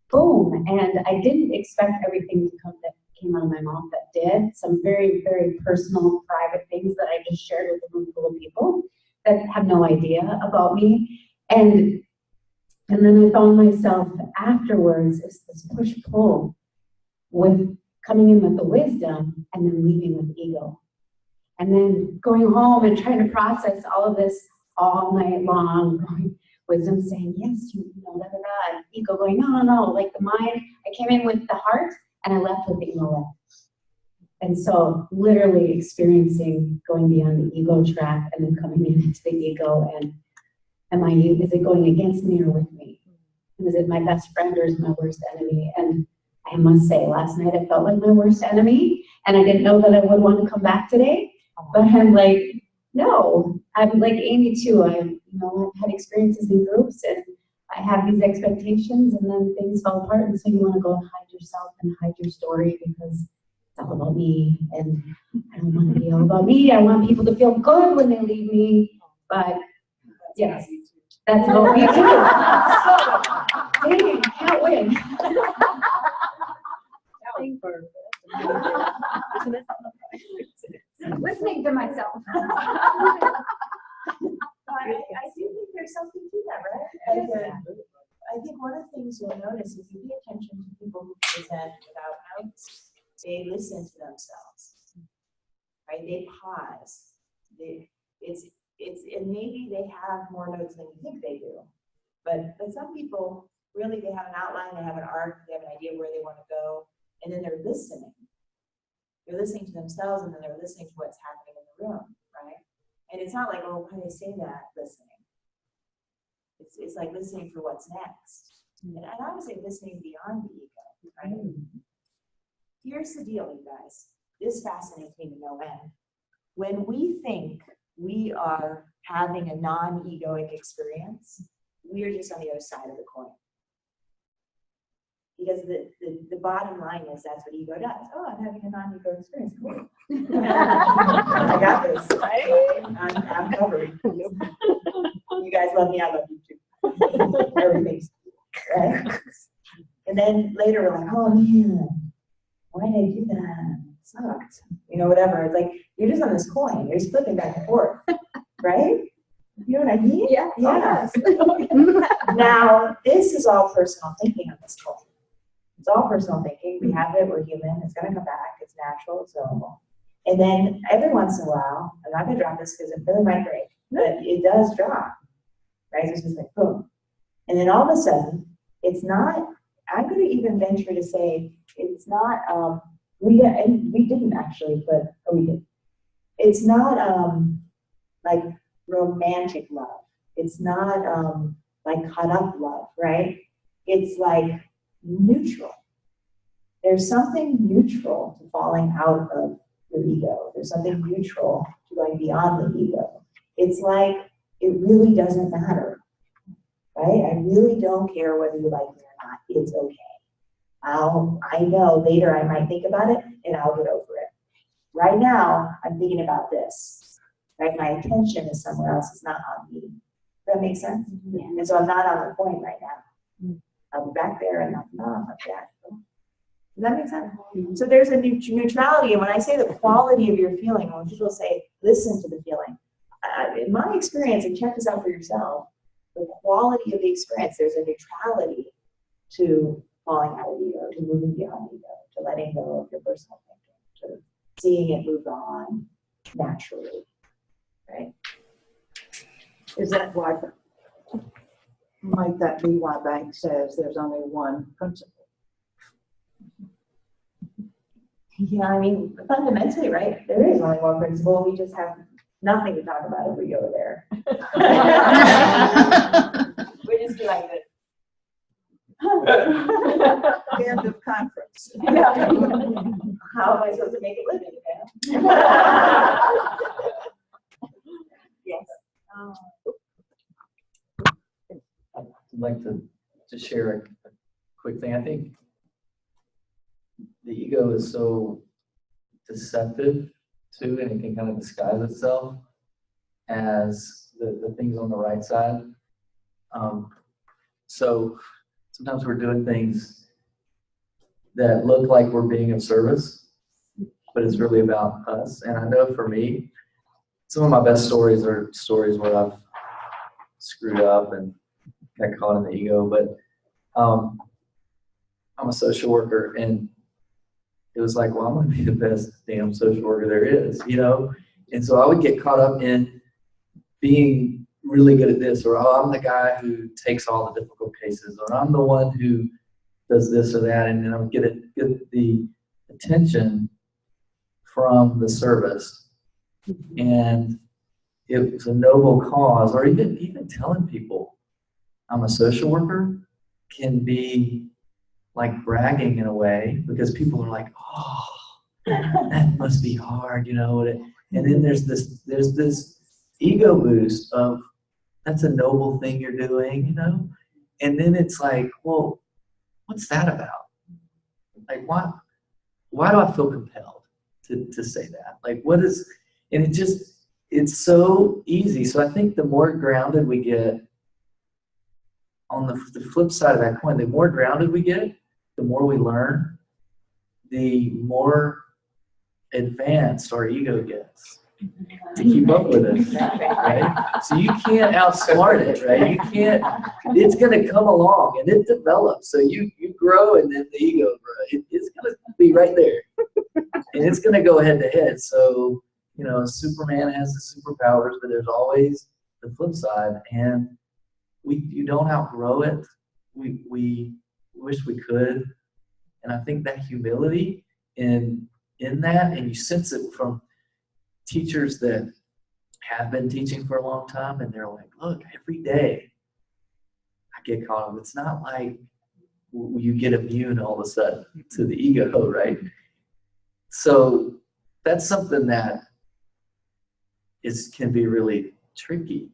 boom. And I didn't expect everything to come that came out of my mouth that did. Some very, very personal, private things that I just shared with a room full of people that have no idea about me. And then I found myself afterwards, it's this push-pull with coming in with the wisdom and then leaving with ego. And then going home and trying to process all of this all night long, wisdom saying, yes, you know, da, da, da, and ego going, no, like the mind, I came in with the heart and I left with the intellect. And so literally experiencing going beyond the ego track and then coming into the ego, and is it going against me or with me? And is it my best friend or is it my worst enemy? And I must say, last night I felt like my worst enemy, and I didn't know that I would want to come back today. But I'm like, no, I'm like Amy too. I've had experiences in groups, and I have these expectations, and then things fall apart, and so you want to go hide yourself and hide your story because it's all about me, and I don't want to be all about me. I want people to feel good when they leave me, but yes, that's about me too. Dang, can't win. Listening to myself. I do think there's something to that, right? I think one of the things you'll notice is you pay attention to people who present without notes, they listen to themselves, right? They pause. And maybe they have more notes than you think they do, but some people really, they have an outline, they have an arc, they have an idea where they want to go, and then they're listening. They're listening to themselves, and then they're listening to what's happening in the room, right? And it's not like, oh, why do they say that? Listening. It's like listening for what's next. And I would say listening beyond the ego, right? Here's the deal, you guys. This fascinates me to no end. When we think we are having a non-egoic experience, we are just on the other side of the coin. Because the bottom line is that's what ego does. Oh, I'm having a non-ego experience. Cool. I got this, right? I'm covered. You guys love me, I love you too. Everything's right. And then later we're like, oh man, why did I do that? It sucked. Whatever. It's like you're just on this coin. You're flipping back and forth, right? You know what I mean? Yeah. Yes. Now, this is all personal thinking on this coin. It's all personal thinking. We have it. We're human. It's going to come back. It's natural. It's normal. And then every once in a while, I'm not going to drop this because it really might break, but it does drop, right? So it's just like boom. And then all of a sudden, it's not I'm going to even venture to say it's not, we didn't actually, but, oh, we did. It's not like romantic love. It's not like caught up love, right? It's like neutral. There's something neutral to falling out of your ego. There's something neutral to going beyond the ego. It's like, it really doesn't matter, right? I really don't care whether you like me or not. It's okay. I know later I might think about it and I'll get over it. Right now, I'm thinking about this, right? My attention is somewhere else. It's not on me. Does that make sense? Yeah. And so I'm not on the point right now. I'll be back there and I'll be back. Does that make sense? So there's a neutrality, and when I say the quality of your feeling, when people say, listen to the feeling, in my experience, and check this out for yourself, the quality of the experience, there's a neutrality to falling out of ego, to moving beyond ego, to letting go of your personal thinking, to seeing it move on naturally, right? Is that why, might that be why Banks says there's only one principle? Yeah, I mean, fundamentally, right, there is only one principle. We just have nothing to talk about if we go there. We just be like this. End of conference. Yeah. How am I supposed to make it living? Yes. I'd like to share a quick thing. I think the ego is so deceptive too, and it can kind of disguise itself as the things on the right side. So sometimes we're doing things that look like we're being of service, but it's really about us. And I know for me, some of my best stories are stories where I've screwed up and got caught in the ego, but I'm a social worker, and it was like, well, I'm going to be the best damn social worker there is, you know? And so I would get caught up in being really good at this, or oh, I'm the guy who takes all the difficult cases, or I'm the one who does this or that, and then I would get the attention from the service. And it was a noble cause, or even telling people I'm a social worker can be like bragging in a way, because people are like, oh, that must be hard, you know. And then there's this ego boost of, that's a noble thing you're doing, you know. And then it's like, well, what's that about? Like, why do I feel compelled to say that? Like, what is, and it's so easy. So I think the more grounded we get, on the flip side of that coin, the more grounded we get, the more we learn, the more advanced our ego gets to keep up with it, right? So you can't outsmart it, right? You can't, it's gonna come along and it develops. So you grow and then the ego grows. It's gonna be right there. And it's gonna go head to head. So, you know, Superman has the superpowers, but there's always the flip side. And you don't outgrow it. We wish we could. And I think that humility in that, and you sense it from teachers that have been teaching for a long time, and they're like, look, every day I get caught up. It's not like you get immune all of a sudden to the ego, right? So that's something that can be really tricky.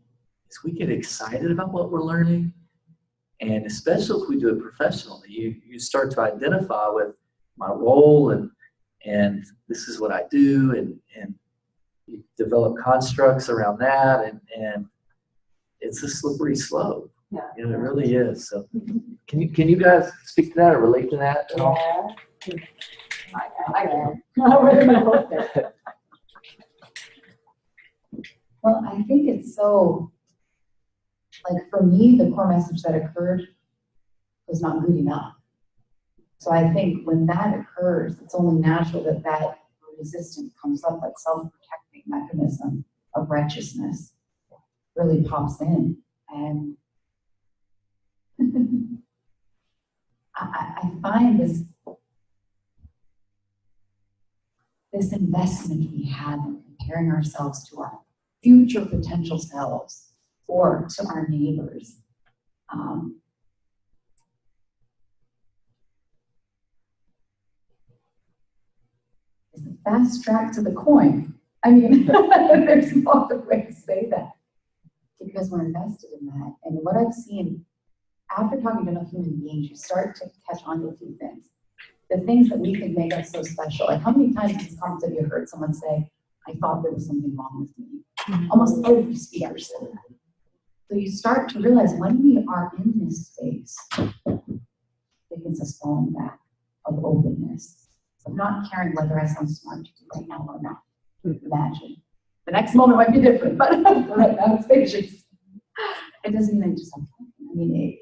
Is we get excited about what we're learning, and especially if we do it professionally, you start to identify with my role, and this is what I do, and you develop constructs around that, and it's a slippery slope. Yeah. You know, it really is. So can you guys speak to that or relate to that at all? Yeah. I can. Well, I think it's so, like for me, the core message that occurred was not good enough. So I think when that occurs, it's only natural that resistance comes up, that self-protecting mechanism of righteousness really pops in. And I find this investment we have in comparing ourselves to our future potential selves or to our neighbors. Is the fast track to the coin. I mean, there's no other way to say that. Because we're invested in that. And what I've seen after talking to enough human beings, you start to catch on to a few things. The things that we think make us so special. Like how many times in this conference have you heard someone say, I thought there was something wrong with me? Almost every speaker said that. So you start to realize when we are in this space, it gets us falling back of openness, of not caring whether I sound smart to you right now or not. Imagine. The next moment might be different, but right now it's spacious. It doesn't mean I just have time. I mean,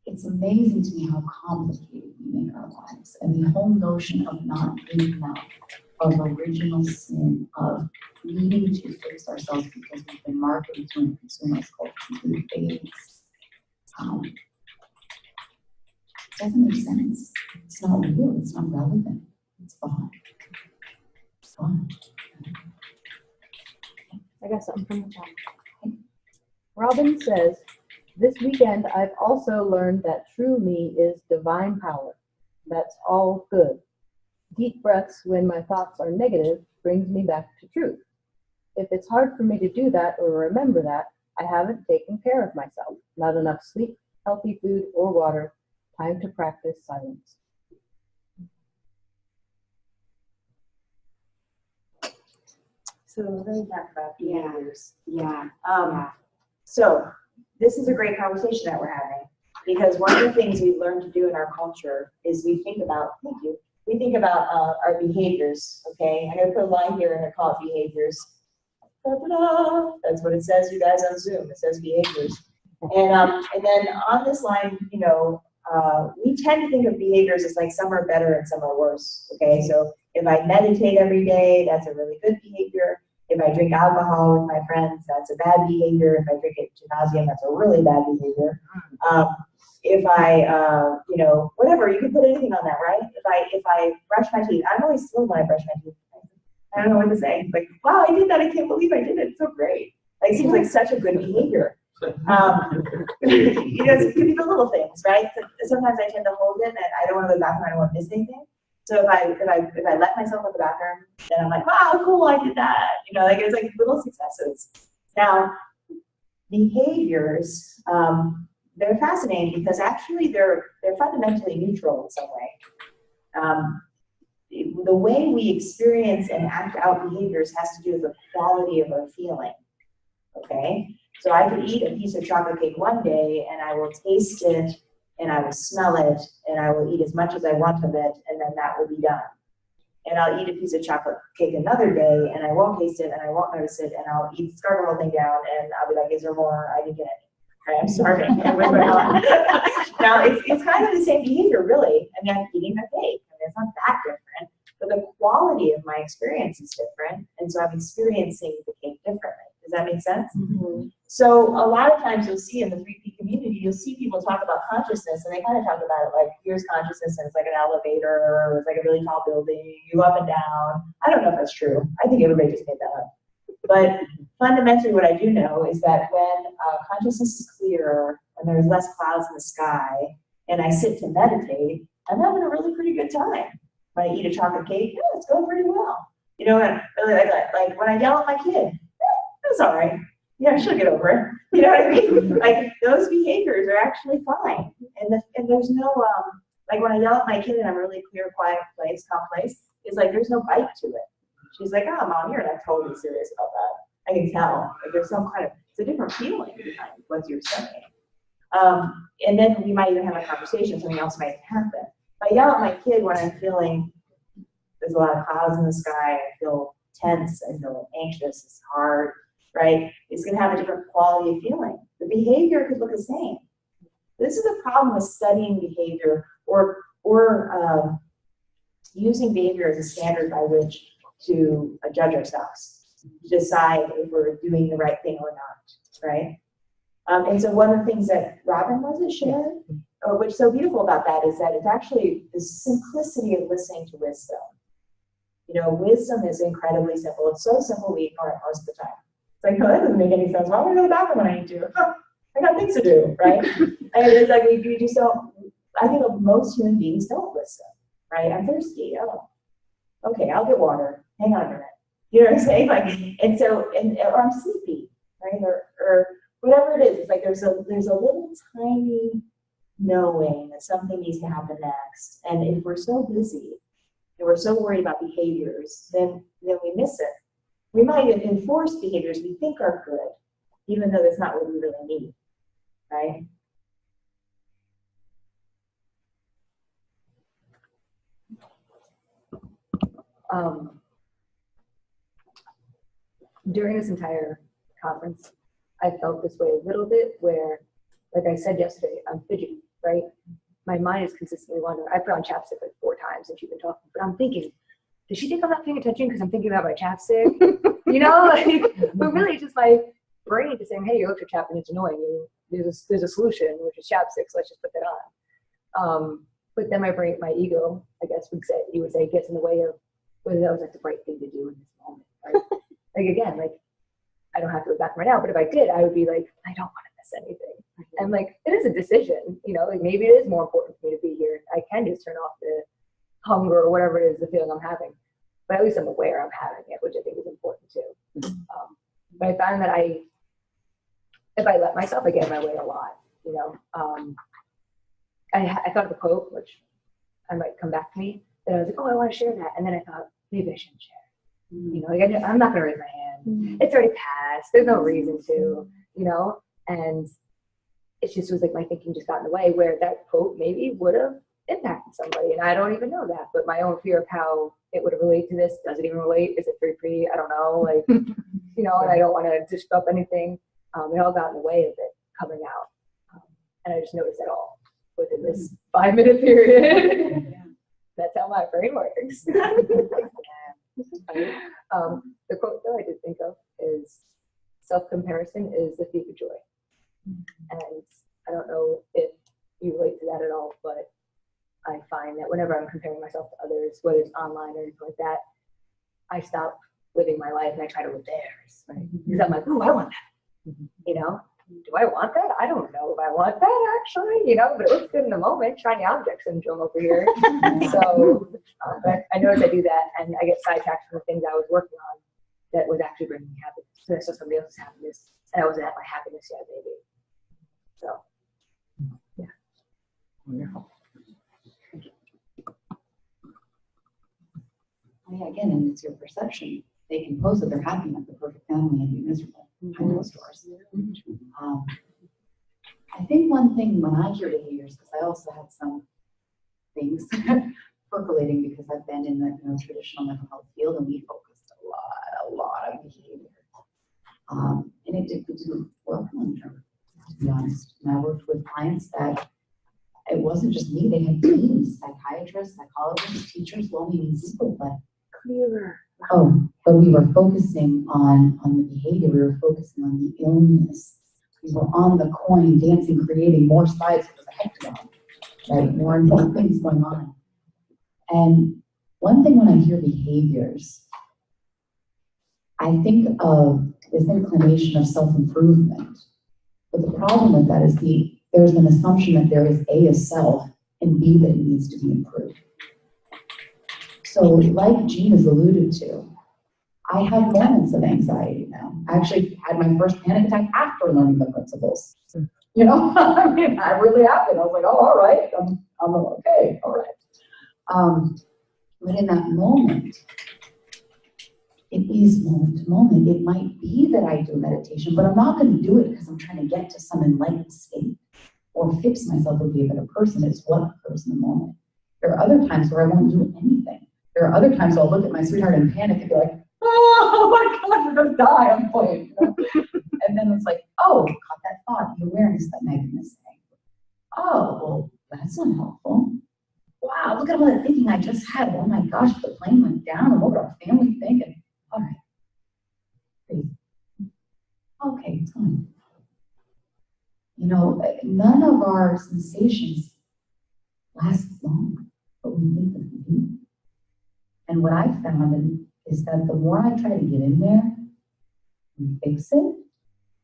it's amazing to me how complicated we make our lives, and the whole notion of not being enough, of original sin, of needing to fix ourselves because we've been marketed to and consumed as complete babies. It doesn't make sense. It's not real. It's not relevant. It's fun. It's fun. I got something from the top. Robin says, this weekend I've also learned that true me is divine power. That's all good. Deep breaths when my thoughts are negative brings me back to truth. If it's hard for me to do that or remember that, I haven't taken care of myself. Not enough sleep, healthy food or water. Time to practice silence. So let me talk about behaviors. Yeah. So this is a great conversation that we're having, because one of the things we've learned to do in our culture is we think about, our behaviors, okay? I'm gonna put a line here and I call it behaviors. Ta-da-da! That's what it says, you guys on Zoom, it says behaviors. And then on this line, we tend to think of behaviors as like some are better and some are worse, okay? So if I meditate every day, that's a really good behavior. If I drink alcohol with my friends, that's a bad behavior. If I drink it to nauseam, that's a really bad behavior. If I, whatever, you can put anything on that, right? If I brush my teeth, I'm always slow when I brush my teeth. I don't know what to say. It's like, wow, I did that. I can't believe I did it. It's so great. Like, it seems like such a good behavior. It could be the little things, right? Sometimes I tend to hold it and I don't want to go to the bathroom. I don't want to miss anything. So if I let myself go to the bathroom, then I'm like, wow, cool, I did that. It's like little successes. Now, behaviors, they're fascinating because actually they're fundamentally neutral in some way. The way we experience and act out behaviors has to do with the quality of our feeling. Okay, so I could eat a piece of chocolate cake one day and I will taste it and I will smell it and I will eat as much as I want of it, and then that will be done. And I'll eat a piece of chocolate cake another day and I won't taste it and I won't notice it, and I'll start the whole thing down and I'll be like, is there more? I didn't get any. Right, I'm starving. Now it's kind of the same behavior, really. I mean, I'm eating a cake. I mean, it's not that different, but the quality of my experience is different, and so I'm experiencing the cake differently. Does that make sense? Mm-hmm. So a lot of times you'll see in the 3P community, you'll see people talk about consciousness, and they kind of talk about it like, here's consciousness, and it's like an elevator, or it's like a really tall building, you go up and down. I don't know if that's true. I think everybody just made that up. But fundamentally what I do know is that when consciousness is clearer, and there's less clouds in the sky, and I sit to meditate, I'm having a really pretty good time. When I eat a chocolate cake, yeah, it's going pretty well. And really like when I yell at my kid, it's all right. Yeah, she'll get over it. You know what I mean? Like, those behaviors are actually fine. And there's no, like when I yell at my kid in a really clear, quiet place, calm place, it's like there's no bite to it. She's like, oh, Mom, you're not totally serious about that. I can tell. Like, there's some kind of, it's a different feeling behind what you're saying. And then we might even have a conversation, something else might happen. If I yell at my kid when I'm feeling there's a lot of clouds in the sky, I feel tense, I feel anxious, it's hard, right? It's going to have a different quality of feeling. The behavior could look the same. This is the problem with studying behavior or using behavior as a standard by which to judge ourselves, to decide if we're doing the right thing or not, right? And so one of the things that Robin, was it, shared, or what's so beautiful about that is that it's actually the simplicity of listening to wisdom. You know, wisdom is incredibly simple. It's so simple we ignore it most of the time. It's like, no, that doesn't make any sense. Why would I go to the bathroom when I need to? I got things to do, right? And it's like we just don't. I think most human beings don't listen, right? I'm thirsty. Oh, okay, I'll get water. Hang on a minute. You know what I'm saying? Like, and so, or I'm sleepy, right? Or whatever it is. It's like there's a little tiny knowing that something needs to happen next. And if we're so busy and we're so worried about behaviors, then we miss it. We might enforce behaviors we think are good, even though that's not what we really need, right? During this entire conference, I felt this way a little bit where, like I said yesterday, I'm fidgety, right? My mind is consistently wandering. I put on chapstick like 4 times since you've been talking, but I'm thinking, does she think I'm not paying attention because I'm thinking about my chapstick? You know, like, but really it's just my brain just saying, hey, your electric chap and it's annoying you. There's a solution, which is chapstick, so let's just put that on. But then my brain, my ego, I guess you would say gets in the way of whether that was like the right thing to do in this moment, right? Like again, like I don't have to go back right now, but if I did, I would be like, I don't want to miss anything. And like, it is a decision, you know, like maybe it is more important for me to be here. I can just turn off the hunger or whatever it is, the feeling I'm having. But at least I'm aware I'm having it, which I think is important too. But I found that if I let myself, I get in my way a lot, you know. I thought of a quote, which I might come back to me, that I was like, oh, I want to share that. And then I thought, maybe I shouldn't share. You know, like I'm not going to raise my hand. It's already passed. There's no reason to, you know. And it just was like my thinking just got in the way where that quote maybe would have impacted somebody. And I don't even know that. But my own fear of how it would relate to this, does it even relate? Is it pretty? I don't know. Like, you know, and I don't want to disrupt anything. It all got in the way of it coming out. And I just noticed it all within this 5-minute period. That's how my brain works. The quote that I did think of is, self-comparison is the thief of joy. And I don't know if you relate to that at all, but I find that whenever I'm comparing myself to others, whether it's online or anything like that, I stop living my life and I try to live theirs, right? Because I'm like, ooh, I want that. You know, do I want that? I don't know if I want that actually, you know, but it looks good in the moment. Shiny object syndrome over here. So, but I notice I do that and I get sidetracked from the things I was working on that was actually bringing me happiness. So I saw somebody else's happiness and I wasn't at my happiness yet, maybe. So, yeah. Wonderful. Yeah, again, and it's your perception. They can pose that they're happy and have the perfect family and be miserable behind those doors. I think one thing when I hear behaviors, because I also had some things percolating because I've been in the traditional mental health field and we focused a lot of behavior. And it didn't work long term, to be honest. And I worked with clients that it wasn't just me, they had teams, psychiatrists, psychologists, teachers, well-meaning people, but Clearer. but we were focusing on the behavior, we were focusing on the illness. We were on the coin, dancing, creating more sides, it was a hectagon, right? More and more things going on. And one thing when I hear behaviors, I think of this inclination of self-improvement. But the problem with that is there's an assumption that there is A, a self, and B, that it needs to be improved. So like Jean has alluded to, I have moments of anxiety now. I actually had my first panic attack after learning the principles. You know, I mean, I really happened. I was like, oh, all right, I'm okay, all right. But in that moment, it is moment to moment. It might be that I do meditation, but I'm not going to do it because I'm trying to get to some enlightened state or fix myself or be a better person. It's what occurs in the moment. There are other times where I won't do anything. There are other times I'll look at my sweetheart in panic and be like, oh my God, we're going to die. I'm playing. And then it's like, oh, caught that thought, the awareness that Megan is saying. Oh, well, that's not helpful. Wow, look at all that thinking I just had. Oh my gosh, the plane went down and what would our family think? And all right. Crazy. Okay, it's gone. You know, none of our sensations last long, but we think that they do. And what I found is that the more I try to get in there and fix it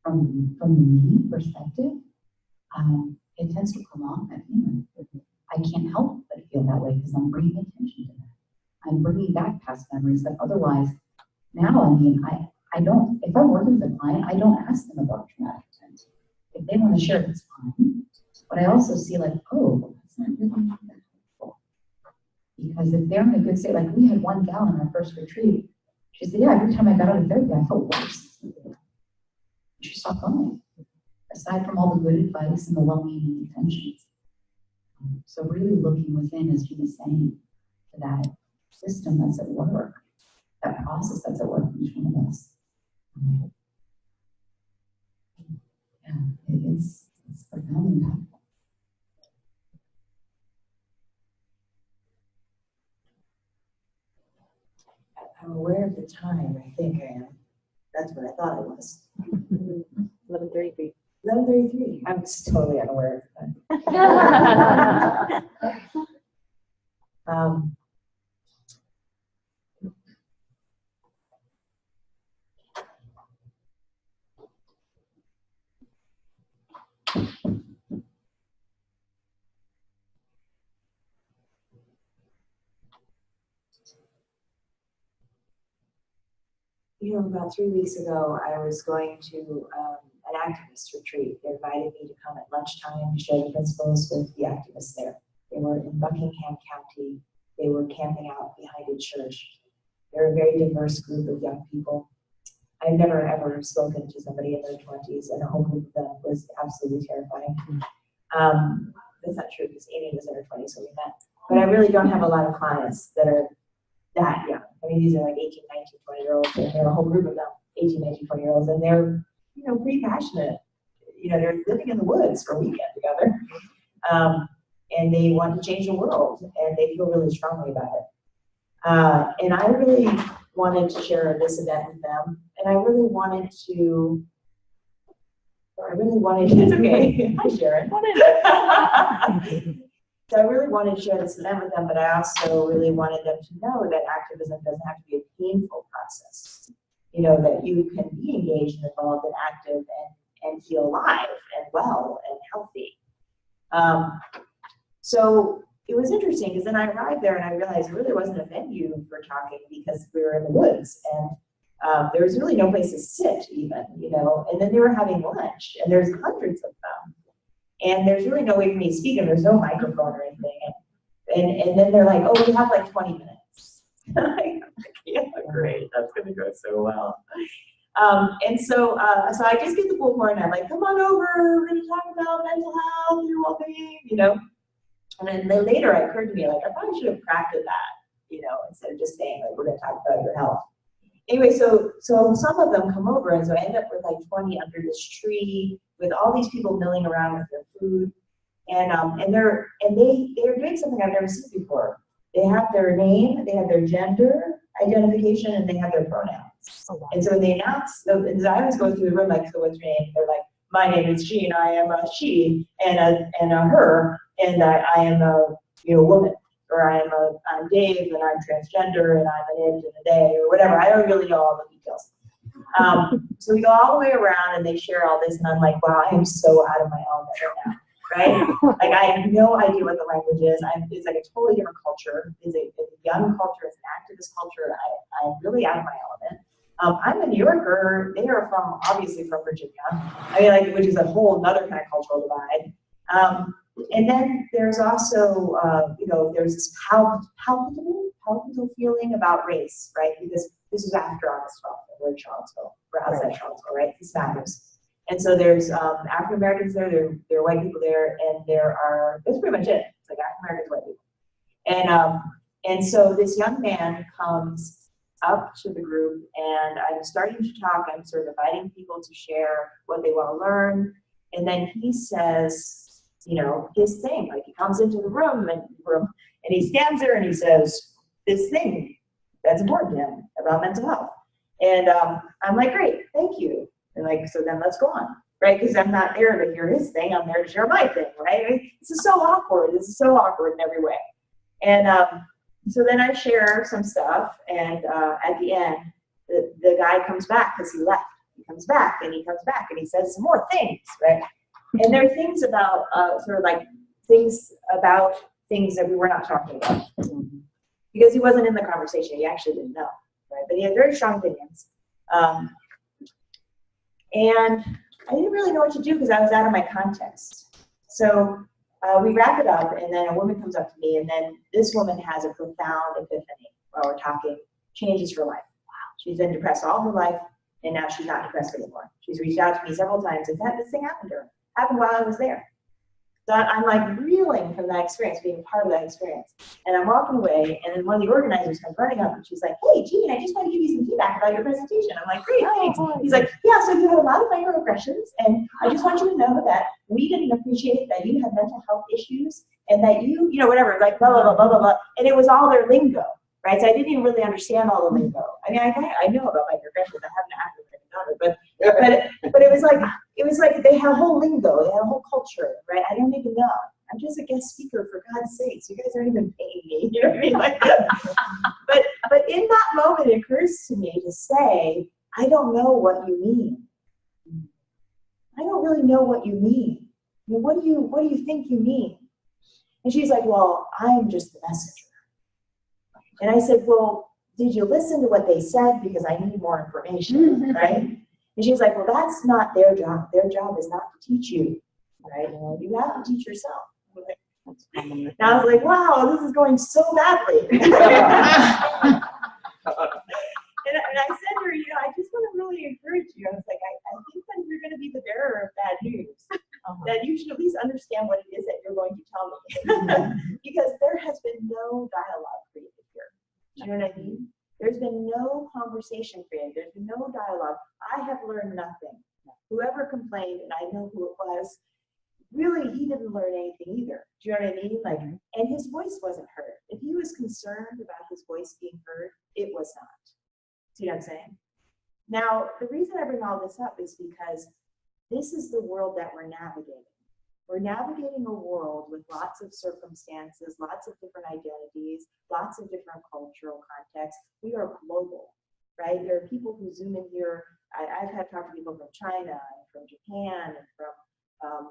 from the me perspective, it tends to prolong that feeling. I can't help but feel that way because I'm bringing attention to that. I'm bringing back past memories that otherwise, now, I mean, I don't, if I'm working with a client, I don't ask them about traumatic events. If they want to share, it's fine. But I also see like, oh, that's not really that helpful. Because if they're in a good state, like we had one gal in our first retreat, she said, yeah, every time I got out of therapy, I felt worse. She stopped going. Aside from all the good advice and the well-meaning intentions. So really looking within, as Gina's is saying, to that system that's at work, that process that's at work in each one of us. Yeah, it's profoundly powerful. I'm aware of the time, I think I am. That's what I thought it was. 11:33. 11:33. I was totally unaware of that. You know, about 3 weeks ago, I was going to an activist retreat. They invited me to come at lunchtime to share the principles with the activists there. They were in Buckingham County. They were camping out behind a church. They're a very diverse group of young people. I've never ever spoken to somebody in their 20s, and a whole group of them was absolutely terrifying. That's not true because Amy was in her 20s when we met. But I really don't have a lot of clients that are that young. I mean, these are like 18, 19, 20-year-olds, and they're a whole group of them, 18, 19, 20-year-olds, and they're, you know, pretty passionate. You know, they're living in the woods for a weekend together, and they want to change the world, and they feel really strongly about it. And I really wanted to share this event with them, and I really wanted, it's okay, hi Sharon. So I really wanted to share this event with them, but I also really wanted them to know that activism doesn't have to be a painful process. You know, that you can be engaged and involved and active and feel alive and well and healthy. So it was interesting because then I arrived there and I realized it really wasn't a venue for talking because we were in the woods and there was really no place to sit even, you know, and then they were having lunch and there's hundreds of them. And there's really no way for me to speak, and there's no microphone or anything. And then they're like, oh, we have like 20 minutes. Yeah, great, that's gonna go so well. And so I just get the bullhorn, and I'm like, come on over, we're gonna talk about mental health, your well-being, you know. And then later it occurred to me, like, I probably should have crafted that, you know, instead of just saying, like, we're gonna talk about your health. Anyway, so some of them come over, and so I end up with like 20 under this tree with all these people milling around with their food, and they're doing something I've never seen before. They have their name, they have their gender identification, and they have their pronouns. Oh, wow. And so when they announce, as I always go through the room, like, so what's your name? They're like, my name is Jean, I am a she, and a her, and I am a woman. Or I'm Dave and I'm transgender and I'm an it and a they or whatever. I don't really know all the details. So we go all the way around and they share all this and I'm like, wow, I am so out of my element right now, right? Like I have no idea what the language is. It's like a totally different culture. It's a young culture. It's an activist culture. I'm really out of my element. I'm a New Yorker. They are obviously from Virginia. I mean, like, which is a whole other kind of cultural divide. And then there's also, there's this palpable feeling about race, right? Because this is after August 12th, and we're in Charlottesville, we're outside Charlottesville, right? This matters. And so there's African Americans there, there are white people there, and that's pretty much it. It's like African Americans, white people. And so this young man comes up to the group, and I'm starting to talk. I'm sort of inviting people to share what they want to learn, and then he says, you know, his thing, like he comes into the room and he stands there and he says this thing that's important to him about mental health. And I'm like, great, thank you. And like, so then let's go on, right? Because I'm not there to hear his thing, I'm there to share my thing, right? I mean, this is so awkward. This is so awkward in every way. And so then I share some stuff, and at the end, the guy comes back because he left. He comes back, and he comes back, and he says some more things, right? And there are things about sort of like things that we were not talking about. Because he wasn't in the conversation, he actually didn't know, right? But he had very strong opinions. And I didn't really know what to do because I was out of my context. So we wrap it up, and then a woman comes up to me, and then this woman has a profound epiphany while we're talking, changes her life. Wow. She's been depressed all her life, and now she's not depressed anymore. She's reached out to me several times, and this thing happened to her. Happened while I was there. So I'm like reeling from that experience, being part of that experience. And I'm walking away, and then one of the organizers comes running up, and she's like, hey, Jean, I just want to give you some feedback about your presentation. I'm like, great, thanks. He's like, yeah, so you had a lot of microaggressions, and I just want you to know that we didn't appreciate that you had mental health issues, and that you know, whatever, like blah, blah, blah, blah, blah, blah. And it was all their lingo, right? So I didn't even really understand all the lingo. I mean, I know about microaggressions. I haven't acted with my daughter, but it was like they had a whole lingo, they had a whole culture, right? I don't even know. I'm just a guest speaker, for God's sakes. You guys aren't even paying me. You know what I mean? Like, but in that moment, it occurs to me to say, I don't know what you mean. I don't really know what you mean. I mean, what do you think you mean? And she's like, well, I'm just the messenger. And I said, well, did you listen to what they said? Because I need more information, right? And she's like, well, that's not their job. Their job is not to teach you, right? You have to teach yourself. And I was like, wow, this is going so badly. And I said to her, you know, I just want to really encourage you. I was like, I think that you're going to be the bearer of bad news, that you should at least understand what it is that you're going to tell me. Because there has been no dialogue created here. Do you know what I mean? There's been no conversation created. There's been no dialogue. I have learned nothing. Whoever complained, and I know who it was, really, he didn't learn anything either. Do you know what I mean? Like, and his voice wasn't heard. If he was concerned about his voice being heard, it was not. See what I'm saying? Now, the reason I bring all this up is because this is the world that we're navigating. We're navigating a world with lots of circumstances, lots of different identities, lots of different cultural contexts. We are global, right? There are people who Zoom in here. I've had talked to people from China and from Japan and from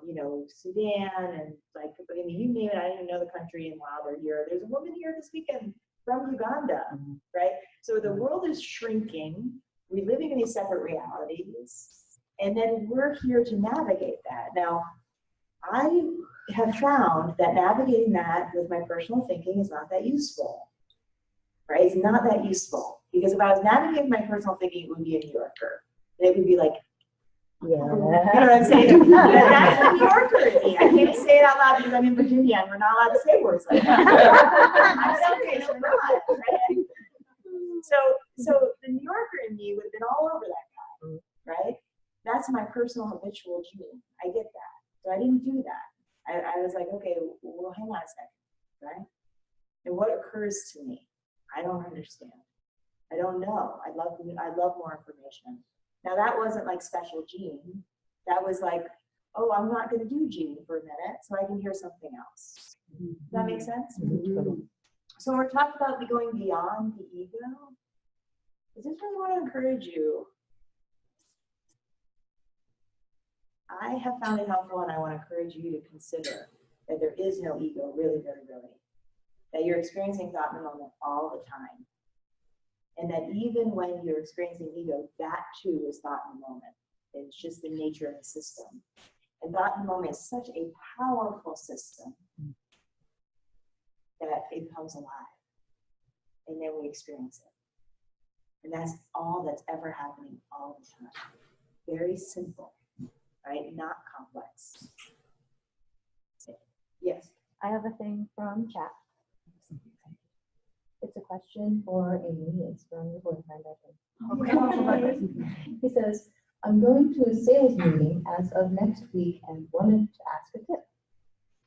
you know, Sudan, and like, I mean, you name it, I didn't even know the country, and wow, they're here. There's a woman here this weekend from Uganda, right? So the world is shrinking. We're living in these separate realities, and then we're here to navigate that. Now, I have found that navigating that with my personal thinking is not that useful, right? It's not that useful, because if I was navigating my personal thinking, it would be a New Yorker. And it would be like, yeah. You know what I'm saying? That's the New Yorker in me. I can't say it out loud because I'm in Virginia and we're not allowed to say words like that. I'm serious, we're not, right? So the New Yorker in me would have been all over that guy, right? That's my personal habitual gene. I get that. So I didn't do that. I was like, okay, well, hang on a second, right? And what occurs to me? I don't understand. I don't know. I'd love more information. Now that wasn't like special Gene. That was like, oh, I'm not going to do Gene for a minute, so I can hear something else. Does that make sense? So we're talking about going beyond the ego. I just really want to encourage you. I have found it helpful, and I want to encourage you to consider that there is no ego, really, really, really. That you're experiencing thought in the moment all the time. And that even when you're experiencing ego, that too is thought in the moment. It's just the nature of the system. And thought in the moment is such a powerful system that it comes alive. And then we experience it. And that's all that's ever happening all the time. Very simple, right? Not complex. Yes. I have a thing from chat. It's a question for Amy. It's from your boyfriend, I think. Okay. He says, I'm going to a sales meeting as of next week and wanted to ask a tip.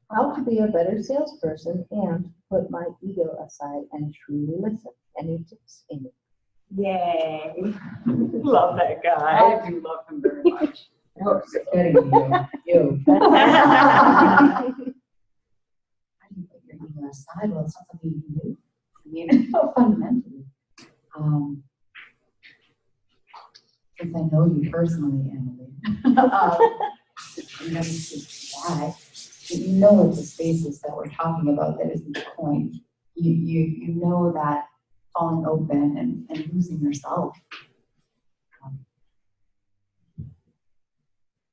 How to be a better salesperson and put my ego aside and truly listen. Any tips, Amy? Yay. Love that guy. I do love him very much. Just kidding, you. How do you put your ego aside? Well, it's not something you can do. I mean, fundamentally. Since I know you personally, Emily, I'm going to speak to that. You know what the spaces that we're talking about that isn't the point. You know that falling open and losing yourself.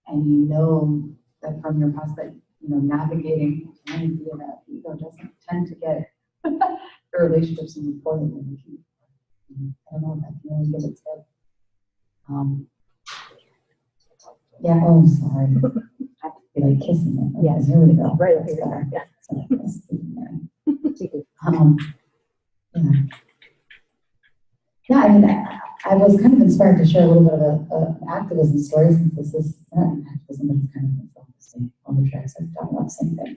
And you know that from your past that, navigating trying to be that ego doesn't tend to get the relationships and rapport that you're looking for. I don't know if that feeling gives its head. Yeah, oh, sorry. I have to be like kissing it. Yes, here we go. Right That's here. better. Yeah. So that's yeah. Yeah, I mean, I was kind of inspired to share a little bit of an activism story since this is not an activism, but it's kind of self-esteem. On the tracks, I'm talking about the same thing.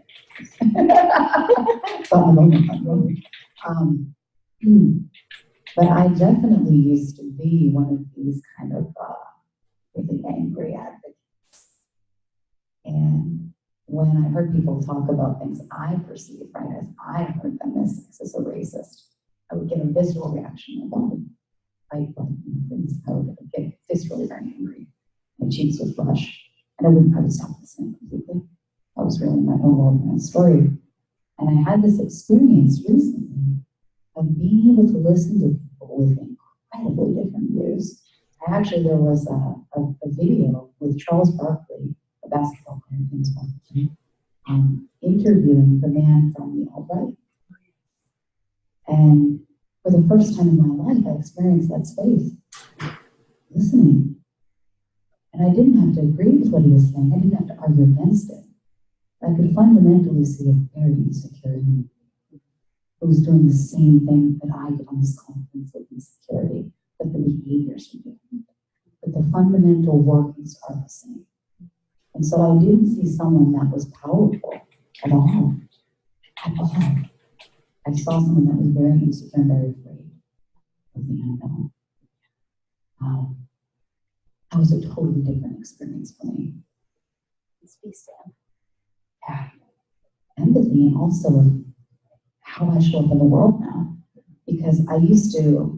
But on the moment. But I definitely used to be one of these kind of really angry advocates. And when I heard people talk about things I perceived, right, as I heard them as sexist or racist, I would get a visceral reaction about it. I would get viscerally very angry. My cheeks would flush, and I would stop listening completely. I was really my own world, my own story. And I had this experience recently of being able to listen to people with incredibly different views. There was a video with Charles Barkley, a basketball player, interviewing the man from the alt-right. And for the first time in my life, I experienced that space, listening. And I didn't have to agree with what he was saying. I didn't have to argue against it. I could fundamentally see a very insecure human who was doing the same thing that I did on this confidence and insecurity, but the behaviors were different. But the fundamental workings are the same. And so I didn't see someone that was powerful at all. At all. I saw someone that was very insecure and very afraid of the unknown. That was a totally different experience for me. Speaks to Yeah. Empathy, and also how I show up in the world now. Because I used to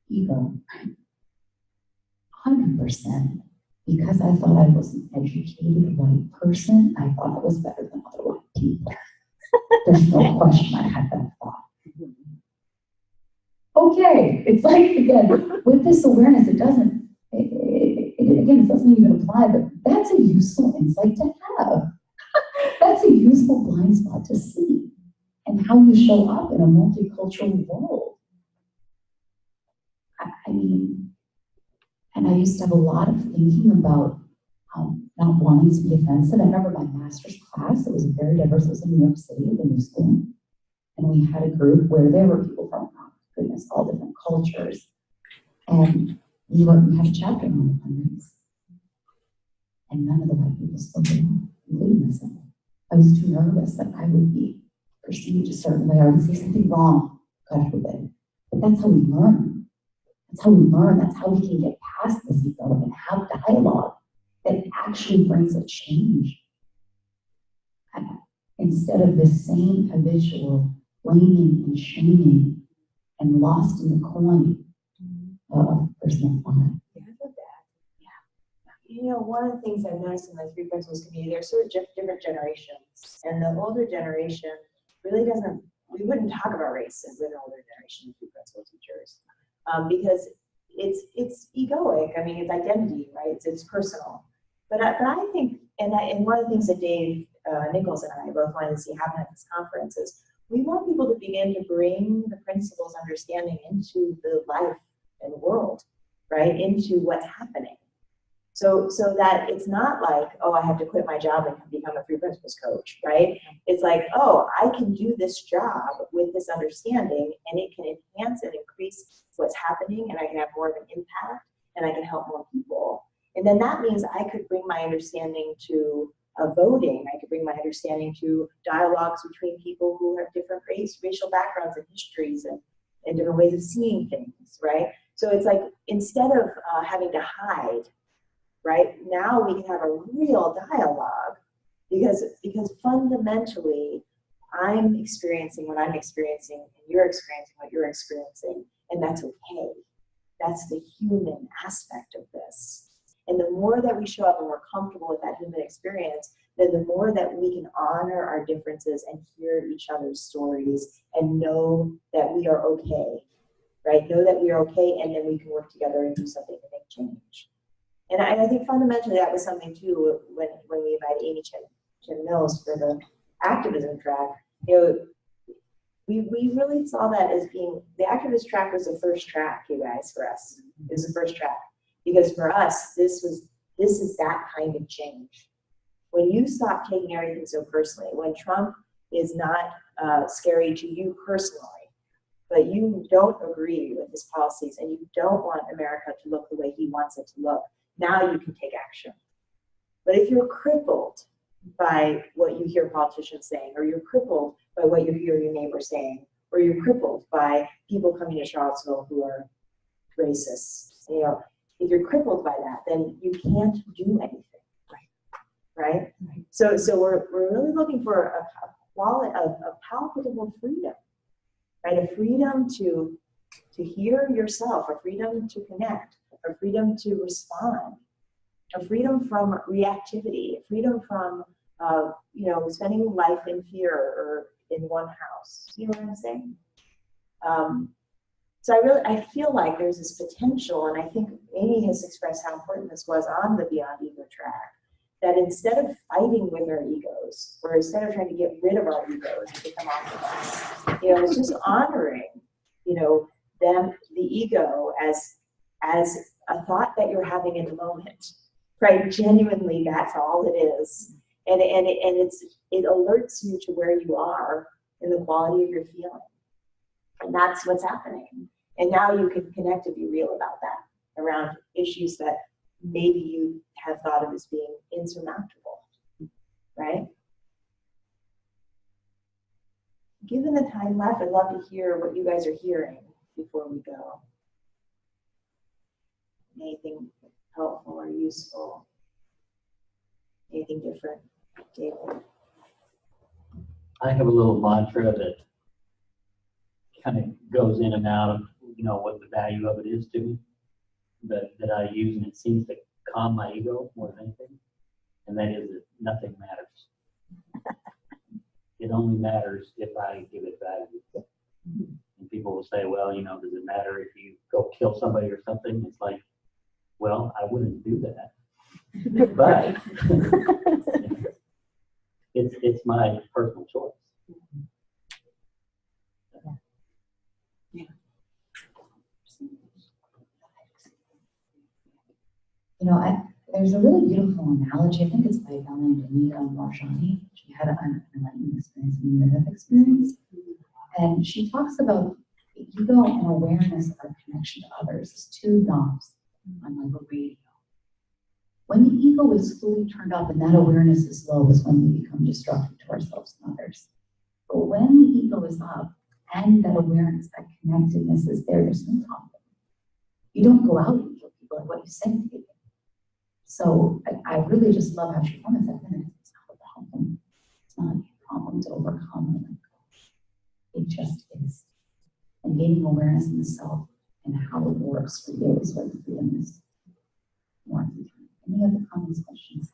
ego 100%. Because I thought I was an educated white person, I thought I was better than other white people. There's no question I had that thought. Okay, it's like, again, with this awareness, it doesn't even apply, but that's a useful insight to have. That's a useful blind spot to see, and how you show up in a multicultural world. I mean, and I used to have a lot of thinking about not wanting to be offensive. I remember my master's class, it was very diverse, it was in New York City, the New School. And we had a group where there were people from, goodness, all different cultures. And we had a chapter on race. And none of the white people spoke at all, including myself. I was too nervous that I would be perceived a certain way or I would say something wrong, God forbid. But that's how we learn. That's how we learn. That's how we can get past this ego and have dialogue that actually brings a change. Instead of the same habitual blaming and shaming and lost in the coin of personal thought. You know, one of the things I've noticed in the Three Principles community, there's sort of different generations. And the older generation really doesn't, we wouldn't talk about race as an older generation of Three Principle teachers. Because it's egoic. I mean, it's identity, right? It's personal. But I think, and one of the things that Dave Nichols and I both wanted to see happen at this conference is we want people to begin to bring the principles understanding into the life and world, right? Into what's happening. So that it's not like, oh, I have to quit my job and become a Three Principles coach, right? It's like, oh, I can do this job with this understanding and it can enhance and increase what's happening and I can have more of an impact and I can help more people. And then that means I could bring my understanding to voting. I could bring my understanding to dialogues between people who have different racial backgrounds and histories and different ways of seeing things, right? So it's like, instead of having to hide right? Now we can have a real dialogue because fundamentally I'm experiencing what I'm experiencing and you're experiencing what you're experiencing, and that's okay. That's the human aspect of this. And the more that we show up and we're comfortable with that human experience, then the more that we can honor our differences and hear each other's stories and know that we are okay, right? Know that we are okay, and then we can work together and do something to make change. And I think fundamentally that was something too when we invited Amy Chen Mills for the activism track. You know, we really saw that as being, the activist track was the first track, you guys, for us. It was the first track. Because for us, this is that kind of change. When you stop taking everything so personally, when Trump is not scary to you personally, but you don't agree with his policies and you don't want America to look the way he wants it to look, now you can take action. But if you're crippled by what you hear politicians saying, or you're crippled by what you hear your neighbor saying, or you're crippled by people coming to Charlottesville who are racist, you know, if you're crippled by that, then you can't do anything, right? So we're really looking for a palpable freedom, right? A freedom to hear yourself, a freedom to connect, a freedom to respond, a freedom from reactivity, a freedom from spending life in fear or in one house. You know what I'm saying? So I feel like there's this potential, and I think Amy has expressed how important this was on the Beyond Ego track, that instead of fighting with our egos, or instead of trying to get rid of our egos and get them off of us, you know, it's just honoring, you know, them, the ego as a thought that you're having in the moment, right? Genuinely, that's all it is. And it alerts you to where you are in the quality of your feeling. And that's what's happening. And now you can connect and be real about that around issues that maybe you have thought of as being insurmountable, right? Given the time left, I'd love to hear what you guys are hearing before we go. Anything helpful or useful? Anything different, David? I have a little mantra that kind of goes in and out of, you know, what the value of it is to me, that I use, and it seems to calm my ego more than anything, and that is that nothing matters. It only matters if I give it value. And people will say, well, you know, does it matter if you go kill somebody or something? It's like, well, I wouldn't do that. But it's my personal choice. You know, there's a really beautiful analogy. I think it's by Valentina Marjani. She had an enlightenment experience, a near-death experience. And she talks about the ego and awareness of our connection to others as two knobs on like a radio. When the ego is fully turned up and that awareness is low is when we become destructive to ourselves and others. But when the ego is up and that awareness, that connectedness is there, there's no conflict. You don't go out and kill people like what you said to people. So I really just love how she comments that it's not a problem. It's not a problem to overcome. It just is. And gaining awareness in the self and how it works for you is what the freedom is. More. Any other comments, questions?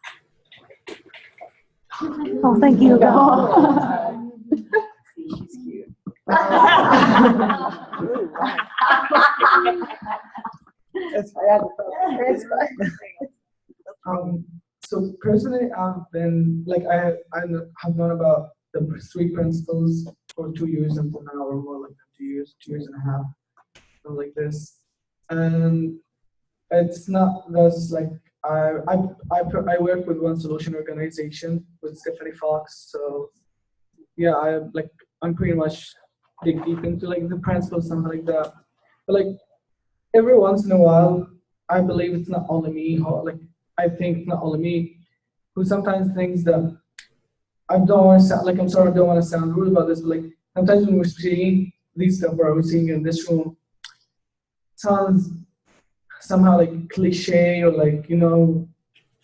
Oh, thank you. She's cute. So personally, I've been like I have known about the three principles for 2 years until now, or more like 2 years and a half, something like this. And it's not just like I work with One Solution organization with Stephanie Fox. So yeah, I'm pretty much dig deep into like the principles, something like that. But like every once in a while, I believe it's not only me, I think not only me, who sometimes thinks that I don't want to sound like, I'm sorry, I don't want to sound rude about this, but like sometimes when we're seeing these stuff, or we're seeing in this room, it sounds somehow like cliche or like, you know,